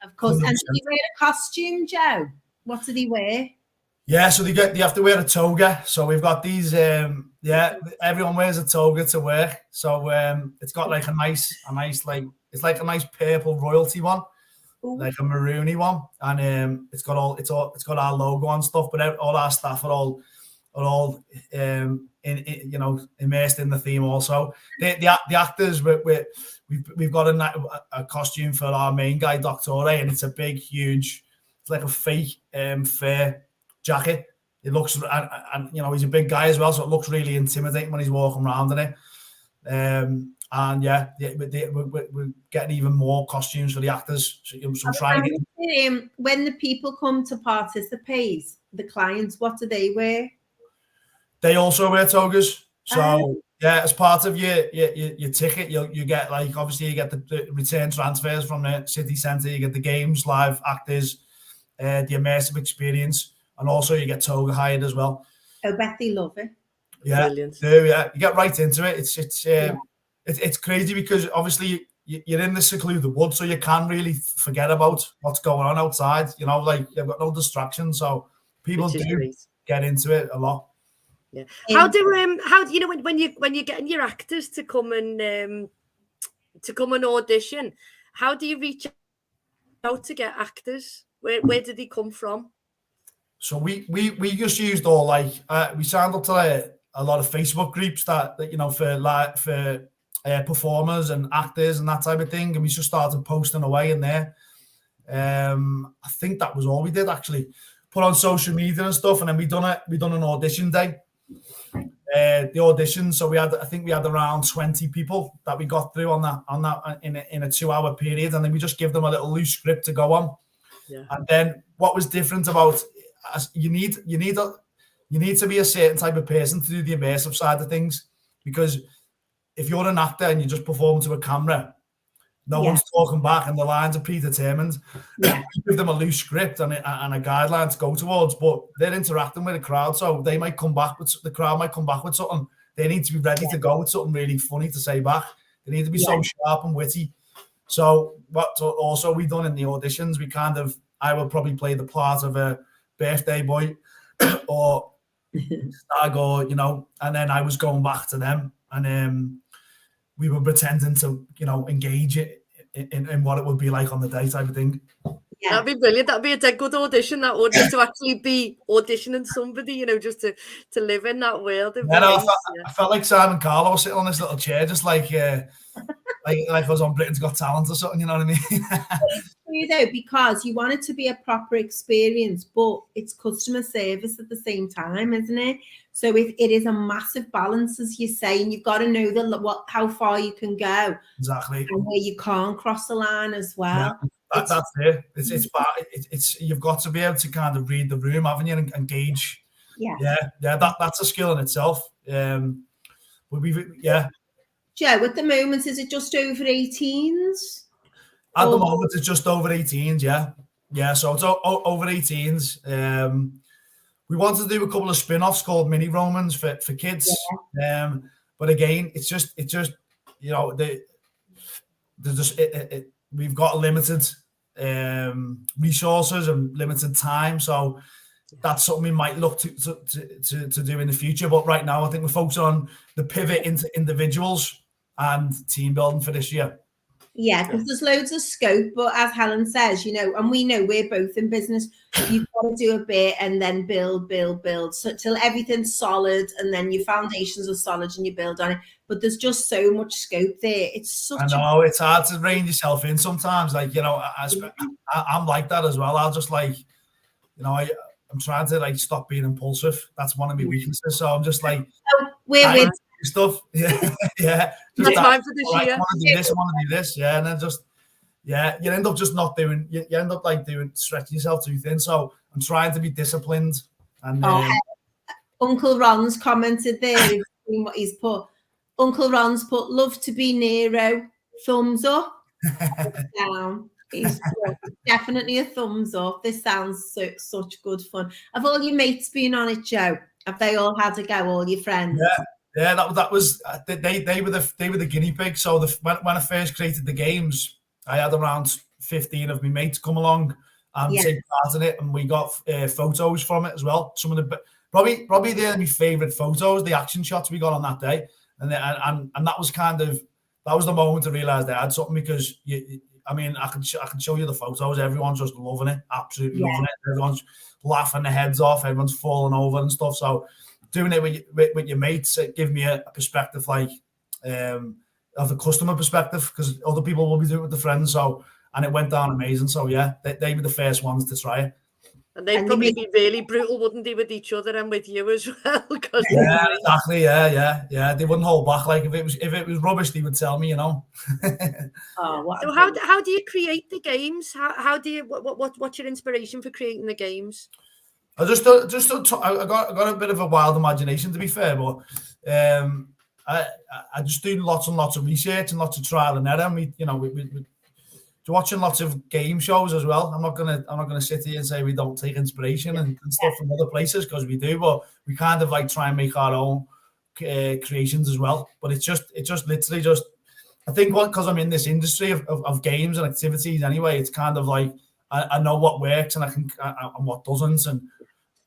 [SPEAKER 2] Of course. 100%. And did he wear a costume, Joe? What did he wear?
[SPEAKER 3] Yeah, so they have to wear a toga. So we've got these. Everyone wears a toga to work. So it's got like a nice it's like a nice purple royalty one. Ooh. Like a maroony one, and it's got our logo and stuff. But all our staff are all immersed in the theme. Also, the actors we've got a costume for our main guy, Doctor, and it's a big, huge. It's like a fake fur jacket. It looks, and he's a big guy as well, so it looks really intimidating when he's walking around in it. And we're getting even more costumes for the actors. So I'm trying to get.
[SPEAKER 2] When the people come to participate, the clients, what do they wear?
[SPEAKER 3] They also wear togas. So as part of your ticket, you get obviously you get the return transfers from the city centre. You get the games, live actors, the immersive experience, and also you get toga hired as well.
[SPEAKER 2] I bet they love it.
[SPEAKER 3] Yeah,
[SPEAKER 1] brilliant.
[SPEAKER 3] You get right into it. It's crazy because obviously you're in the secluded woods, so you can really forget about what's going on outside. You've got no distractions, so people do get into it a lot.
[SPEAKER 1] Yeah. How do when you're getting your actors to come and audition? How do you reach out to get actors? Where did they come from?
[SPEAKER 3] So we just used we signed up to a lot of Facebook groups that for performers and actors and that type of thing, and we just started posting away in there. I think that was all we did, actually. Put on social media and stuff, and then we done an audition day. The audition, so we had around 20 people that we got through on that in a 2-hour period, and then we just give them a little loose script to go on. Yeah. And then what was different about you need to be a certain type of person to do the immersive side of things, because if you're an actor and you just perform to a camera, no one's talking back and the lines are predetermined. You give them a loose script and a guideline to go towards, but they're interacting with the crowd, so the crowd might come back with something. They need to be ready to go with something really funny to say back. They need to be so sharp and witty. So what also we done in the auditions, I would probably play the part of a birthday boy or stag, or and then I was going back to them, and we were pretending to engage it in what it would be like on the day type of thing.
[SPEAKER 1] Yeah. That'd be brilliant. That'd be a dead good audition, that would, just to actually be auditioning somebody, just to live in that world.
[SPEAKER 3] I felt like Simon Carlo was sitting on this little chair, just like I was on Britain's Got Talent or something, you know what I mean?
[SPEAKER 2] It's true though, because you want it to be a proper experience, but it's customer service at the same time, isn't it? So it is a massive balance, as you say, and you've got to know how far you can go.
[SPEAKER 3] Exactly.
[SPEAKER 2] And where you can't cross the line as well.
[SPEAKER 3] Yeah, that's it. It's you've got to be able to kind of read the room, haven't you, and engage. Yeah. That's a skill in itself.
[SPEAKER 2] Joe, at the moment, is it just over 18s?
[SPEAKER 3] At the moment, it's just over 18s, yeah. So it's over 18s. We wanted to do a couple of spin-offs called Mini Romans for kids. Yeah. But again, it's just we've got limited resources and limited time, so that's something we might look to do in the future. But right now, I think we're focused on the pivot into individuals and team building for this year.
[SPEAKER 2] Yeah, because there's loads of scope, but as Helen says, and we know we're both in business, you've got to do a bit and then build, so till everything's solid, and then your foundations are solid and you build on it. But there's just so much scope there. It's
[SPEAKER 3] hard to rein yourself in sometimes. I'm like that as well. I'll just you know, I'm trying to like stop being impulsive. That's one of my weaknesses. So I'm just like,
[SPEAKER 2] we're with
[SPEAKER 3] stuff. Yeah, yeah.
[SPEAKER 1] Just time for this year.
[SPEAKER 3] I want to do this. I want to do this. Yeah, and then just you end up just not doing. You end up like stretching yourself too thin. So I'm trying to be disciplined. And
[SPEAKER 2] Uncle Ron's commented there. He's seen what he's put. Uncle Ron's put, love to be Nero. Thumbs up. Down. He's definitely a thumbs up. This sounds such good fun. Have all your mates been on it, Joe? Have they all had a go? All your friends?
[SPEAKER 3] Yeah. That was they were the guinea pigs. So when I first created the games, I had around 15 of my mates come along and take part in it, and we got photos from it as well. Some of the probably they're my favorite photos, the action shots we got on that day, and that was that was the moment to realize they had something, because I can show you the photos. Everyone's just loving it, absolutely loving it. Everyone's laughing their heads off. Everyone's falling over and stuff. So doing it with your mates, it give me a perspective like of a customer perspective, because other people will be doing it with their friends. So, and it went down amazing. So yeah, they were the first ones to try it.
[SPEAKER 1] And they'd probably be really brutal, wouldn't they, with each other and with you as well?
[SPEAKER 3] Yeah, exactly. Yeah. They wouldn't hold back. Like if it was rubbish, they would tell me, you know.
[SPEAKER 1] So how do you create the games? How do you what's your inspiration for creating the games?
[SPEAKER 3] I got a bit of a wild imagination, to be fair, but I just do lots and lots of research and lots of trial and error. We watching lots of game shows as well. I'm not gonna sit here and say we don't take inspiration and stuff from other places, because we do, but we kind of like try and make our own creations as well. But it's just literally just, I think because I'm in this industry of games and activities anyway, it's kind of like I know what works and and what doesn't, and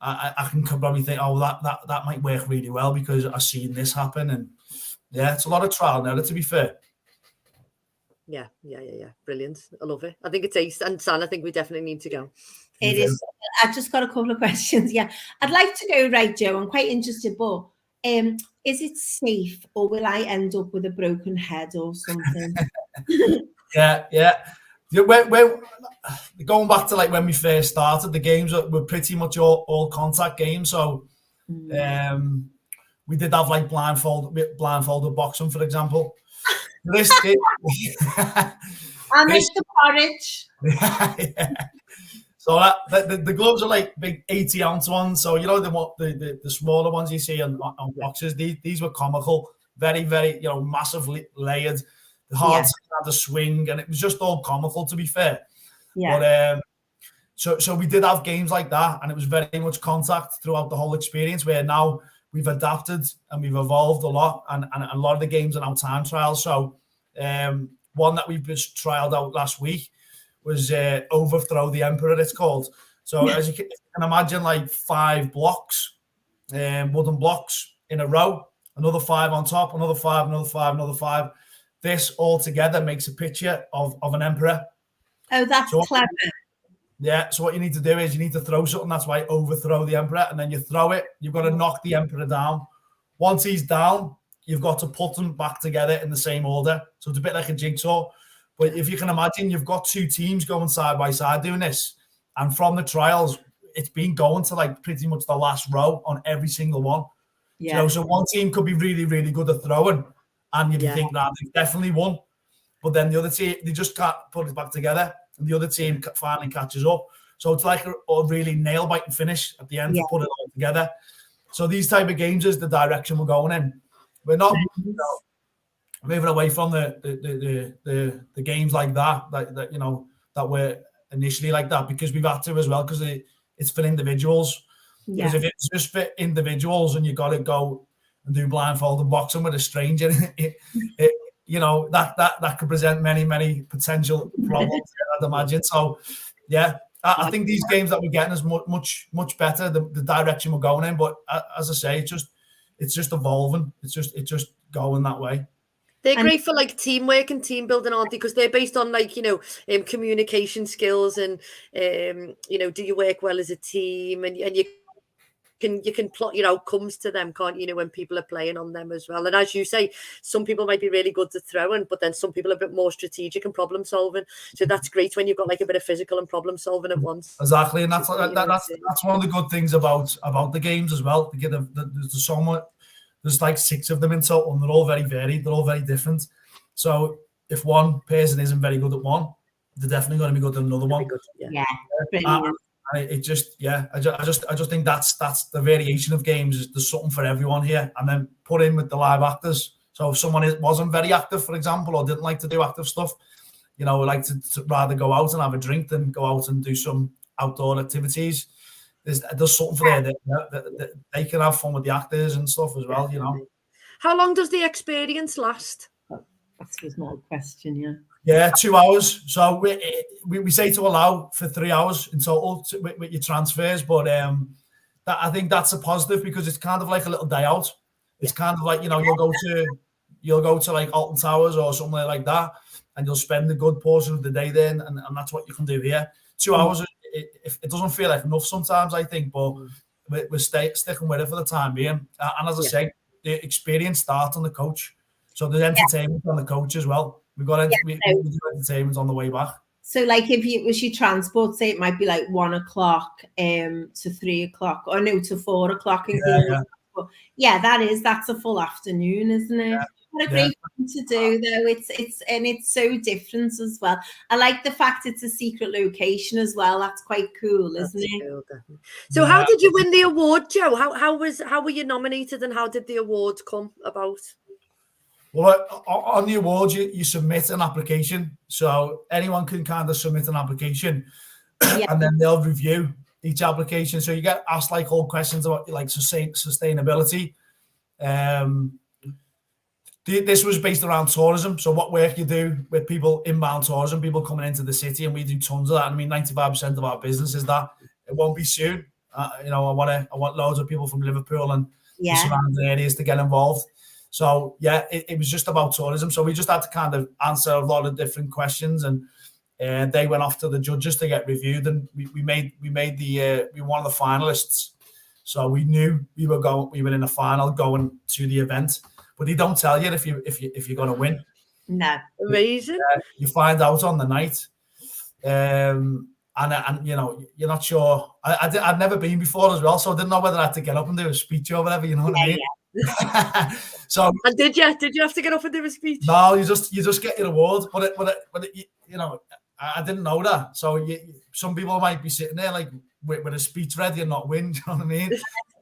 [SPEAKER 3] I can probably think, oh, that might work really well because I've seen this happen. And yeah, it's a lot of trial and error, to be fair.
[SPEAKER 1] Yeah. Brilliant. I love it. I think it's ace. And San, I think we definitely need to go.
[SPEAKER 2] It is. I've just got a couple of questions. Yeah. I'd like to go, right, Joe. I'm quite interested, but is it safe, or will I end up with a broken head or something?
[SPEAKER 3] Yeah. We're going back to like when we first started, the games were pretty much all contact games. So we did have like blindfolded boxing, for example.
[SPEAKER 2] I make the porridge.
[SPEAKER 3] Yeah. So the gloves are like big 80-ounce ones. So you know the smaller ones you see on boxes. These were comical, very, very massively layered, hard to swing, and it was just all comical, to be fair. Yeah. But so we did have games like that, and it was very much contact throughout the whole experience. Where now we've adapted and we've evolved a lot, and a lot of the games are now time trials. So one that we've just trialed out last week was Overthrow the Emperor, it's called. So as you can imagine, like 5 blocks, wooden blocks in a row, another 5 on top, another 5, another 5, another 5. This all together makes a picture of an emperor.
[SPEAKER 2] Oh, that's clever.
[SPEAKER 3] Yeah, so what you need to do is you need to throw something. That's why overthrow the emperor, and then you throw it. You've got to knock the emperor down. Once he's down, you've got to put them back together in the same order. So it's a bit like a jigsaw. But if you can imagine, you've got 2 teams going side by side doing this. And from the trials, it's been going to like pretty much the last row on every single one. Yeah. So one team could be really, really good at throwing. And you think that they've definitely won. But then the other team, they just can't put it back together. And the other team finally catches up. So it's like a really nail-biting finish at the end to put it all together. So these type of games is the direction we're going in. We're not moving away from the games like that that were initially like that, because we've had to as well, because it's for individuals. Because if it's just for individuals and you got to go and do blindfolded boxing with a stranger, that could present many potential problems, I'd imagine. So yeah, I think these games that we're getting is much better, the direction we're going in. But as I say, it's just evolving. It's just going that way.
[SPEAKER 1] They're great for like teamwork and team building, aren't they? Because they're based on like communication skills and do you work well as a team, and you you can plot your outcomes to them, can't you? When people are playing on them as well. And as you say, some people might be really good at throwing, but then some people are a bit more strategic and problem solving. So that's great when you've got like a bit of physical and problem solving at once.
[SPEAKER 3] Exactly, and that's one of the good things about the games as well. There's so much. There's like 6 of them in total, and they're all very varied. They're all very different. So if one person isn't very good at one, they're definitely going to be good at another one.
[SPEAKER 2] Yeah, brilliant.
[SPEAKER 3] I just think that's the variation of games. There's something for everyone here, and then put in with the live actors. So if someone wasn't very active, for example, or didn't like to do active stuff, like to rather go out and have a drink than go out and do some outdoor activities. There's something for there that they can have fun with the actors and stuff as well.
[SPEAKER 1] How long does the experience last?
[SPEAKER 2] That's a small question, yeah.
[SPEAKER 3] Yeah, 2 hours. So we say to allow for 3 hours in total with your transfers, but I think that's a positive because it's kind of like a little day out. It's kind of like you'll go to like Alton Towers or somewhere like that, and you'll spend a good portion of the day there, and that's what you can do here. 2 hours. It doesn't feel like enough sometimes, I think, but we're sticking with it for the time being. And as I say, the experience starts on the coach, so there's entertainment on the coach as well. We've got entertainment on the way back. So,
[SPEAKER 2] like, if it was your transport, say it might be like 1 o'clock to 3 o'clock, or no, to 4 o'clock. That's a full afternoon, isn't it? Yeah. What a great thing to do, though. It's so different as well. I like the fact it's a secret location as well. That's quite cool, isn't it?
[SPEAKER 1] Cool, definitely. So, how did you win the award, Joe? How were you nominated, and how did the award come about?
[SPEAKER 3] Well, on the awards, you submit an application. So anyone can kind of submit an application, and then they'll review each application. So you get asked like all questions about like sustainability. This was based around tourism. So what work you do with people, inbound tourism, people coming into the city, and we do tons of that. I mean, 95% of our business is that. It won't be soon. I want loads of people from Liverpool and the surrounding areas to get involved. So it was just about tourism. So we just had to kind of answer a lot of different questions, and they went off to the judges to get reviewed, and we were one of the finalists. So we knew we were in the final going to the event, but they don't tell you if you're going to win.
[SPEAKER 2] No,
[SPEAKER 1] amazing.
[SPEAKER 3] You find out on the night, and you're not sure. I'd never been before as well, so I didn't know whether I had to get up and do a speech or whatever. You know what I mean? So,
[SPEAKER 1] and did you have to get up and do a speech?
[SPEAKER 3] No, you just get your award, but I didn't know that. So some people might be sitting there like with a speech ready and not win. Do you know what I mean?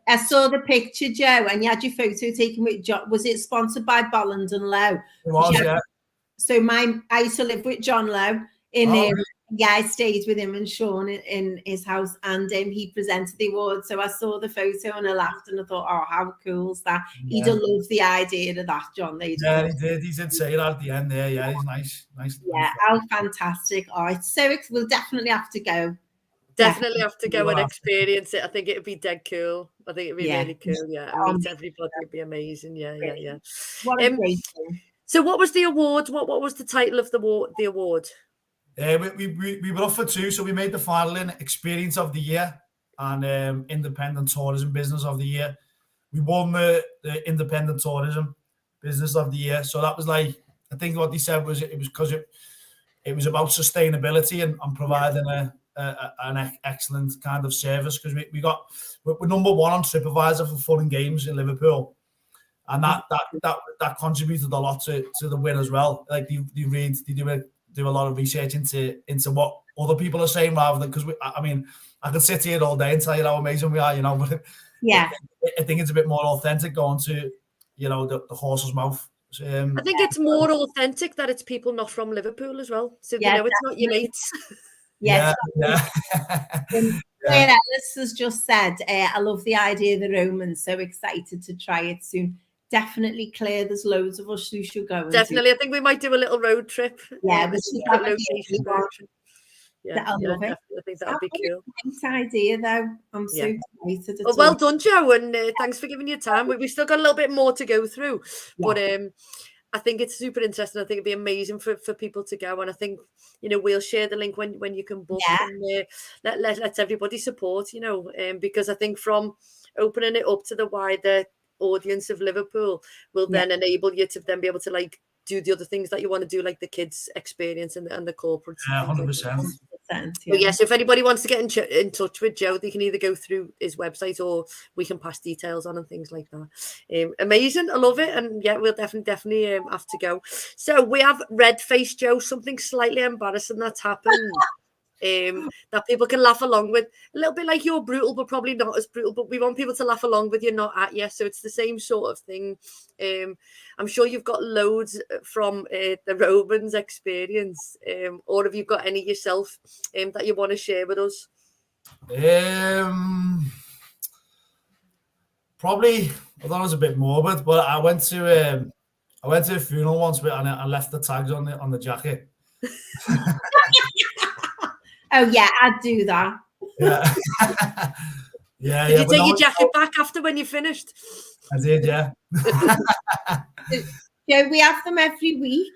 [SPEAKER 2] I saw the picture, Joe, and you had your photo taken with John. Was it sponsored by Bolland and Lowe?
[SPEAKER 3] It was, yeah.
[SPEAKER 2] So I used to live with John Lowe in there. Yeah, I stayed with him and Sean in his house, and he presented the award. So I saw the photo and I laughed and I thought, oh, how cool is that? He'd have loved the idea of that, John.
[SPEAKER 3] He did. He did say that at the end there. Yeah, he's nice.
[SPEAKER 2] Yeah, how fantastic. Oh, it's so we'll definitely have to go.
[SPEAKER 1] Definitely have to go and experience it. I think it'd be dead cool. I think it'd be really cool. Yeah, and meet everybody. It'd be amazing. Yeah.
[SPEAKER 2] What a great thing.
[SPEAKER 1] So, what was the award? What was the title of the award?
[SPEAKER 3] We were up for 2, so we made the final in Experience of the Year and Independent Tourism Business of the Year. We won the Independent Tourism Business of the Year. So that was like, I think what they said was it was because it was about sustainability and providing an excellent kind of service, because we're number 1 on TripAdvisor for fun and games in Liverpool. And that contributed a lot to the win as well. Like they do a lot of research into what other people are saying, rather than, because I could sit here all day and tell you how amazing we are, but I think it's a bit more authentic going to the horse's mouth.
[SPEAKER 1] I think it's more authentic that it's people not from Liverpool as well, so it's not your mates.
[SPEAKER 2] Yes. Claire Ellis has just said, I love the idea of the Romans, so excited to try it soon. Definitely, Claire, there's loads of us who should go.
[SPEAKER 1] Definitely. I think we might do a little road trip.
[SPEAKER 2] Yeah,
[SPEAKER 1] I think that would be cool.
[SPEAKER 2] Nice idea, though. I'm so excited.
[SPEAKER 1] Well done, Joe, and thanks for giving your time. We still got a little bit more to go through, but I think it's super interesting. I think it'd be amazing for people to go, and I think we'll share the link when you can book, and let everybody support. Because I think from opening it up to the wider audience of Liverpool will then enable you to then be able to like do the other things that you want to do, like the kids experience and the corporate.
[SPEAKER 3] Yeah, 100%.
[SPEAKER 1] But yes, if anybody wants to get in touch with Joe, they can either go through his website or we can pass details on and things like that. Amazing, I love it, and yeah, we'll definitely have to go. So we have red face Joe, something slightly embarrassing that's happened. That people can laugh along with, a little bit like you're brutal, but probably not as brutal. But we want people to laugh along with you, not at you. So it's the same sort of thing. I'm sure you've got loads from the Romans experience, or have you got any yourself that you want to share with us?
[SPEAKER 3] Probably, I thought it was a bit morbid, but I went to a funeral once, and I left the tags on the jacket.
[SPEAKER 2] Oh yeah, I'd do that.
[SPEAKER 3] Yeah.
[SPEAKER 1] Did you take your jacket back after when you finished?
[SPEAKER 3] I did, yeah.
[SPEAKER 2] Yeah, we have them every week.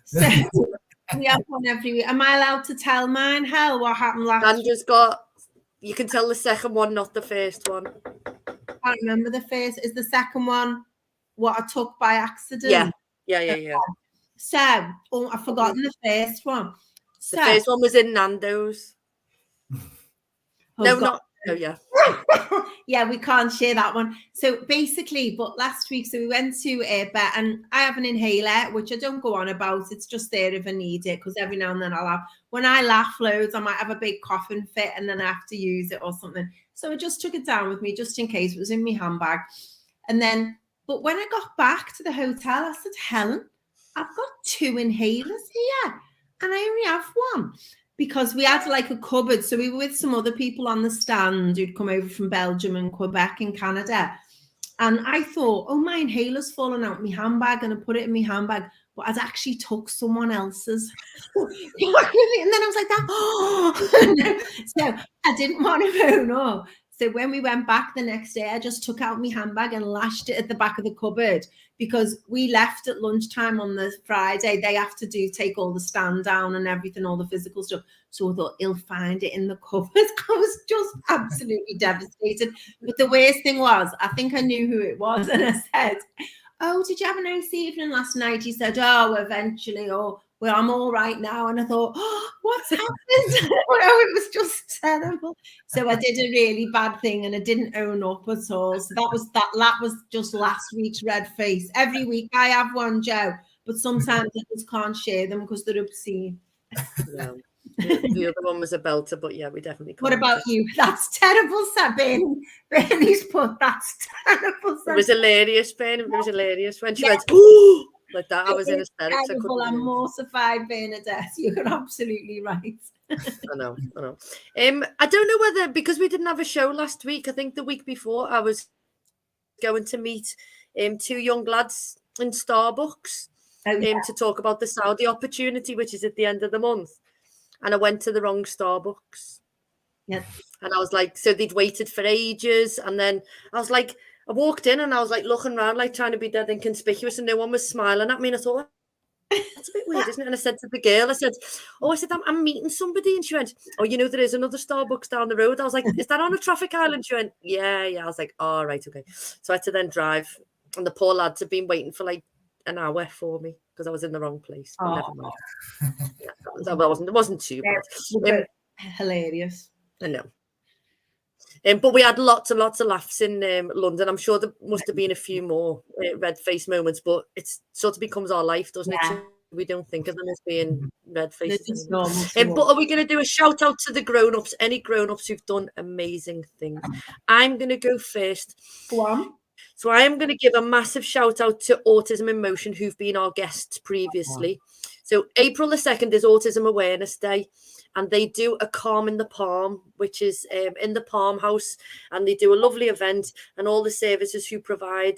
[SPEAKER 2] So we have one every week. Am I allowed to tell mine? Hell, what happened last week?
[SPEAKER 1] Andrew's got, you can tell the second one, not the first one.
[SPEAKER 2] I can't remember the first. Is the second one what I took by accident?
[SPEAKER 1] Yeah.
[SPEAKER 2] So, I've forgotten the first one.
[SPEAKER 1] The first one was in Nando's.
[SPEAKER 2] Yeah, we can't share that one. So basically, but last week, so we went to bed, and I have an inhaler, which I don't go on about. It's just there if I need it, because every now and then I'll have, when I laugh loads, I might have a big coughing fit and then I have to use it or something. So I just took it down with me just in case. It was in my handbag. And then, but when I got back to the hotel, I said, Helen, I've got 2 inhalers here and I only have 1. Because we had like a cupboard. So we were with some other people on the stand who'd come over from Belgium and Quebec and Canada. And I thought, oh, my inhaler's fallen out of my handbag, and I put it in my handbag. But I'd actually took someone else's. And then I was like that. Oh. So I didn't want to phone up. So when we went back the next day, I just took out my handbag and lashed it at the back of the cupboard, because we left at lunchtime on the Friday. They have to take all the stand down and everything, all the physical stuff. So I thought, he'll find it in the cupboard. I was just absolutely devastated. But the worst thing was, I think I knew who it was. And I said, oh, did you have a nice evening last night? He said, oh, eventually. Oh, well, I'm all right now. And I thought, oh, what's happened? It was just terrible. So I did a really bad thing and I didn't own up at all. So that was just last week's red face. Every week I have one, Joe, but sometimes I just can't share them because they're obscene.
[SPEAKER 1] Yeah. The other one was a belter, but yeah, we definitely can't.
[SPEAKER 2] What about you? That's terrible, Sabine. Bernie's put, that's terrible.
[SPEAKER 1] It was hilarious, Ben. It was hilarious when she went, ooh, like that. I was in hysterics.
[SPEAKER 2] I'm mortified, Bernadette. You're absolutely right.
[SPEAKER 1] I know. I don't know whether, because we didn't have a show last week, I think the week before I was going to meet 2 young lads in Starbucks to talk about the Saudi opportunity, which is at the end of the month. And I went to the wrong Starbucks.
[SPEAKER 2] Yeah.
[SPEAKER 1] And I was like, so they'd waited for ages. And then I was like, I walked in and I was like looking around, like trying to be dead inconspicuous, and no one was smiling at me. And I thought, that's a bit weird, isn't it? And I said to the girl, I said, I'm meeting somebody. And she went, oh, you know, there is another Starbucks down the road. I was like, is that on a traffic island? She went, yeah. I was like, oh, right, okay. So I had to then drive. And the poor lads had been waiting for like an hour for me because I was in the wrong place. But never mind. Yeah, it wasn't too bad.
[SPEAKER 2] Hilarious.
[SPEAKER 1] I know. But we had lots and lots of laughs in London. I'm sure there must have been a few more red face moments, but it sort of becomes our life, doesn't it? So we don't think of them as being red faces. But are we going to do a shout out to the grown-ups? Any grown-ups who've done amazing things? I'm going to go first.
[SPEAKER 2] Go on.
[SPEAKER 1] So I am going to give a massive shout out to Autism in Motion, who've been our guests previously. So April the 2nd is Autism Awareness Day, and they do a Calm in the Palm, which is in the Palm House, and they do a lovely event, and all the services who provide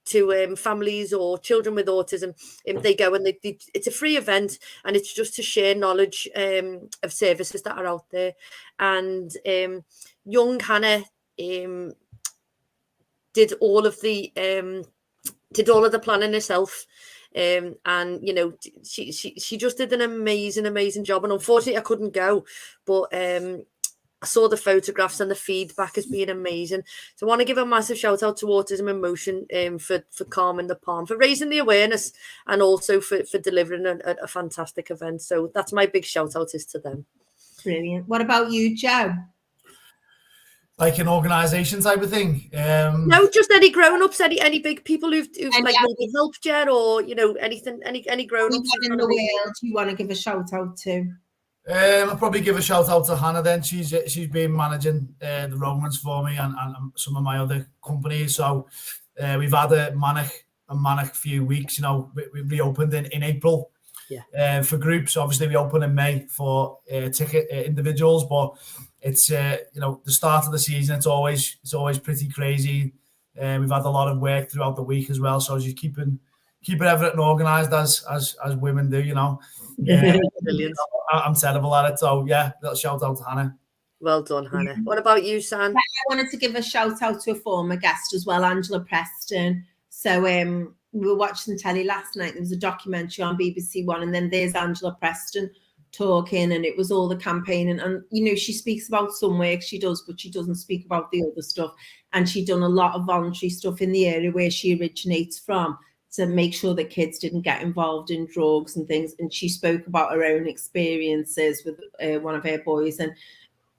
[SPEAKER 1] to families or children with autism, they go and it's a free event, and it's just to share knowledge of services that are out there. And young Hannah did all of the planning herself, and you know, she just did an amazing job. And unfortunately I couldn't go, but I saw the photographs and the feedback has been amazing. So I want to give a massive shout out to Autism in Motion for calming the palm, for raising the awareness, and also for delivering a fantastic event. So that's my big shout out is to them.
[SPEAKER 2] Brilliant. What about you, Joe?
[SPEAKER 3] Like an organisation type of thing.
[SPEAKER 1] No, just any grown-ups, any big people who've like maybe helped you, or anything, any grown-ups
[SPEAKER 2] in the world you want to give a shout out to?
[SPEAKER 3] I'll probably give a shout out to Hannah then. She's been managing the Romans for me and some of my other companies. So we've had a manic few weeks. We reopened in April for groups. Obviously we open in May for ticket individuals, but it's the start of the season. It's always pretty crazy. We've had a lot of work throughout the week as well. So just keeping everything organised as women do.
[SPEAKER 1] Brilliant.
[SPEAKER 3] I'm terrible at it. So yeah, little shout out to Hannah.
[SPEAKER 1] Well done, Hannah. What about you, San?
[SPEAKER 2] I wanted to give a shout out to a former guest as well, Angela Preston. So we were watching telly last night. There was a documentary on BBC One, and then there's Angela Preston talking, and it was all the campaign. And she speaks about some work she does, but she doesn't speak about the other stuff. And she'd done a lot of voluntary stuff in the area where she originates from, to make sure that kids didn't get involved in drugs and things. And she spoke about her own experiences with one of her boys, and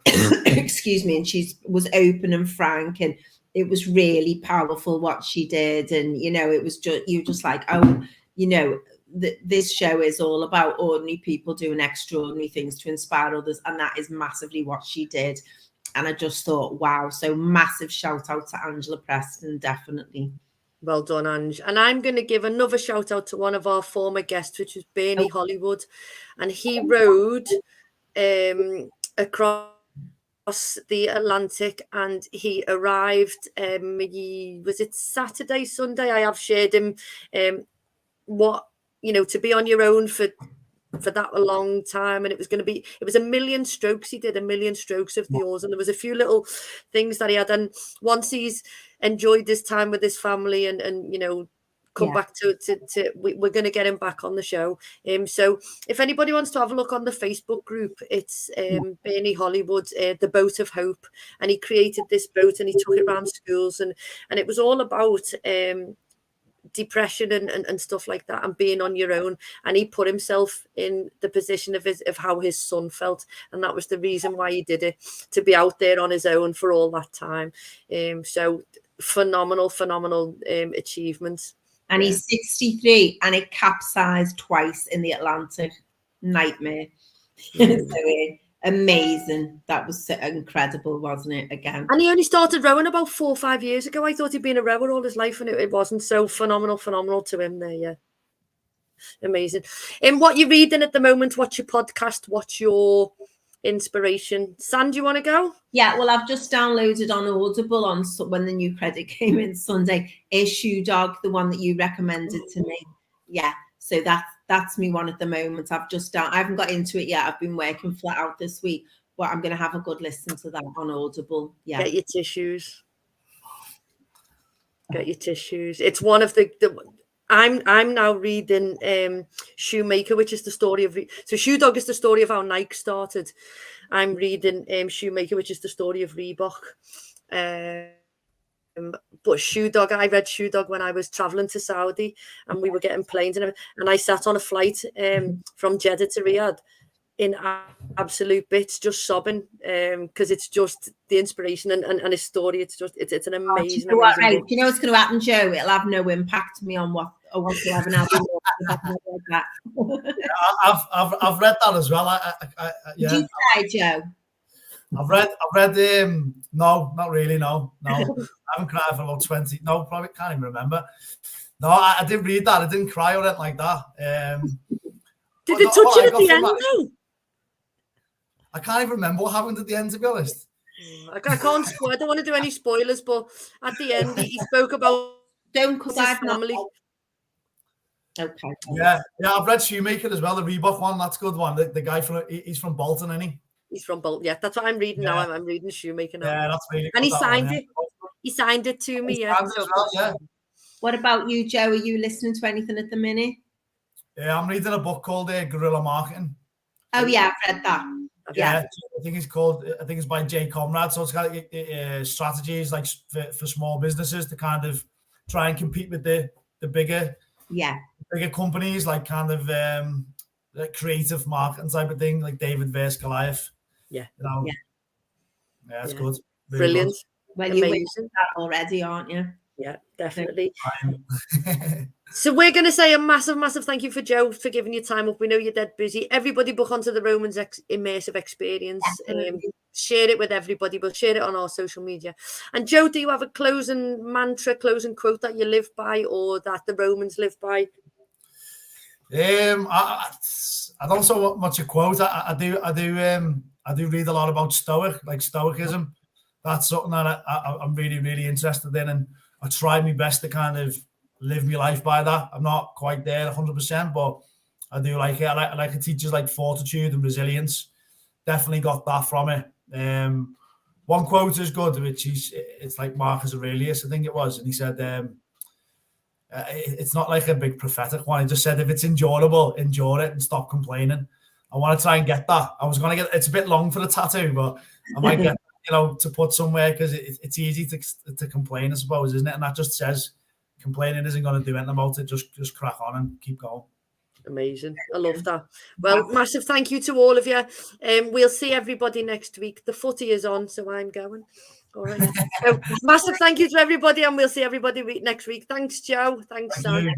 [SPEAKER 2] excuse me, and she was open and frank, and it was really powerful what she did. And it was just like, this show is all about ordinary people doing extraordinary things to inspire others, and that is massively what she did. And I just thought, wow. So massive shout out to Angela Preston, definitely.
[SPEAKER 1] Well done, Ange. And I'm going to give another shout out to one of our former guests, which was Bernie Hollywood. And he rode across the Atlantic, and he arrived, was it Saturday, Sunday? I have shared him to be on your own for that a long time, and it was 1 million strokes. He did 1 million strokes of the oars, and there was a few little things that he had, and once he's enjoyed this time with his family and come back to we're going to get him back on the show. So if anybody wants to have a look on the Facebook group, it's Bernie Hollywood, the Boat of Hope, and he created this boat and he took it around schools, and it was all about depression and stuff like that, and being on your own. And he put himself in the position of how his son felt, and that was the reason why he did it, to be out there on his own for all that time. So phenomenal achievements.
[SPEAKER 2] And he's 63, and it capsized twice in the Atlantic. Nightmare. So amazing. That was so incredible, wasn't it? Again.
[SPEAKER 1] And he only started rowing about 4 or 5 years ago. I thought he'd been a rower all his life, and it wasn't. So phenomenal to him there. Yeah. Amazing. And what you're reading at the moment, what's your podcast? What's your inspiration? San, do you want to go?
[SPEAKER 2] Yeah, well, I've just downloaded on Audible when the new credit came in Sunday, is Shoe Dog, the one that you recommended to me. Yeah, so that's me one at the moment. I haven't got into it yet. I've been working flat out this week, but I'm going to have a good listen to that on Audible. Yeah.
[SPEAKER 1] Get your tissues. It's one of the I'm now reading Shoemaker, which is the story of... So Shoe Dog is the story of how Nike started. I'm reading Shoemaker, which is the story of Reebok. But Shoe Dog, I read Shoe Dog when I was traveling to Saudi, and we were getting planes, and I sat on a flight from Jeddah to Riyadh in absolute bits, just sobbing, because it's just the inspiration and his story. It's an amazing.
[SPEAKER 2] Do you know what's going to happen, Joe? It'll have no impact on me on whatsoever. I've read that.
[SPEAKER 3] I've read that as well.
[SPEAKER 2] Did you say, Joe?
[SPEAKER 3] I've read no, not really. No. I haven't cried for about 20. No, probably can't even remember. No, I didn't read that. I didn't cry or anything like that.
[SPEAKER 1] Did it touch you at the end though?
[SPEAKER 3] I can't even remember what happened at the end, to be honest.
[SPEAKER 1] I can't. I don't want to do any spoilers, but at the end, he spoke about
[SPEAKER 2] because I've family.
[SPEAKER 3] Okay. Yeah, I've read Shoemaker as well, the Reebok one. That's a good one. The guy he's from Bolton, isn't he?
[SPEAKER 1] He's from Bolton. Yeah, that's what I'm reading now. I'm reading Shoemaker now.
[SPEAKER 3] Yeah, that's really good.
[SPEAKER 1] And he signed it. He signed it to me. Yeah.
[SPEAKER 2] What about you, Joe? Are you listening to anything at the minute?
[SPEAKER 3] Yeah, I'm reading a book called Guerrilla Marketing.
[SPEAKER 2] Oh yeah, I've read that.
[SPEAKER 3] Yeah, I think it's called. I think it's by Jay Conrad. So it's got strategies like for small businesses to kind of try and compete with the bigger companies, like kind of like creative marketing type of thing, like David versus Goliath.
[SPEAKER 1] Yeah,
[SPEAKER 3] you know. Yeah, it's good. Really
[SPEAKER 1] brilliant.
[SPEAKER 3] Good.
[SPEAKER 2] Well, you're that already, aren't you?
[SPEAKER 1] Yeah, definitely. So we're going to say a massive thank you for Joe for giving your time up. We know you're dead busy. Everybody book onto the Romans immersive experience. Share it with everybody. We'll share it on our social media. And Joe, do you have a closing mantra, closing quote that you live by, or that the Romans live by?
[SPEAKER 3] I don't so much a quote. I do read a lot about Stoicism. That's something that I'm really interested in, and I try my best to kind of live my life by that. I'm not quite there 100%, but I do like it. I like it teaches like fortitude and resilience. Definitely got that from it. One quote is good, which it's like Marcus Aurelius, I think it was, and he said, it's not like a big prophetic one. He just said, if it's endurable, endure it and stop complaining. I want to try and get that. I was going to get, it's a bit long for the tattoo, but I might get, to put somewhere, because it's easy to complain, I suppose, isn't it? And that just says complaining isn't going to do anything about it. Just crack on and keep going.
[SPEAKER 1] Amazing. I love that. Well, massive thank you to all of you. We'll see everybody next week. The footy is on, so I'm going. All right. So massive thank you to everybody, and we'll see everybody next week. Thanks, Joe. Thanks, Sam.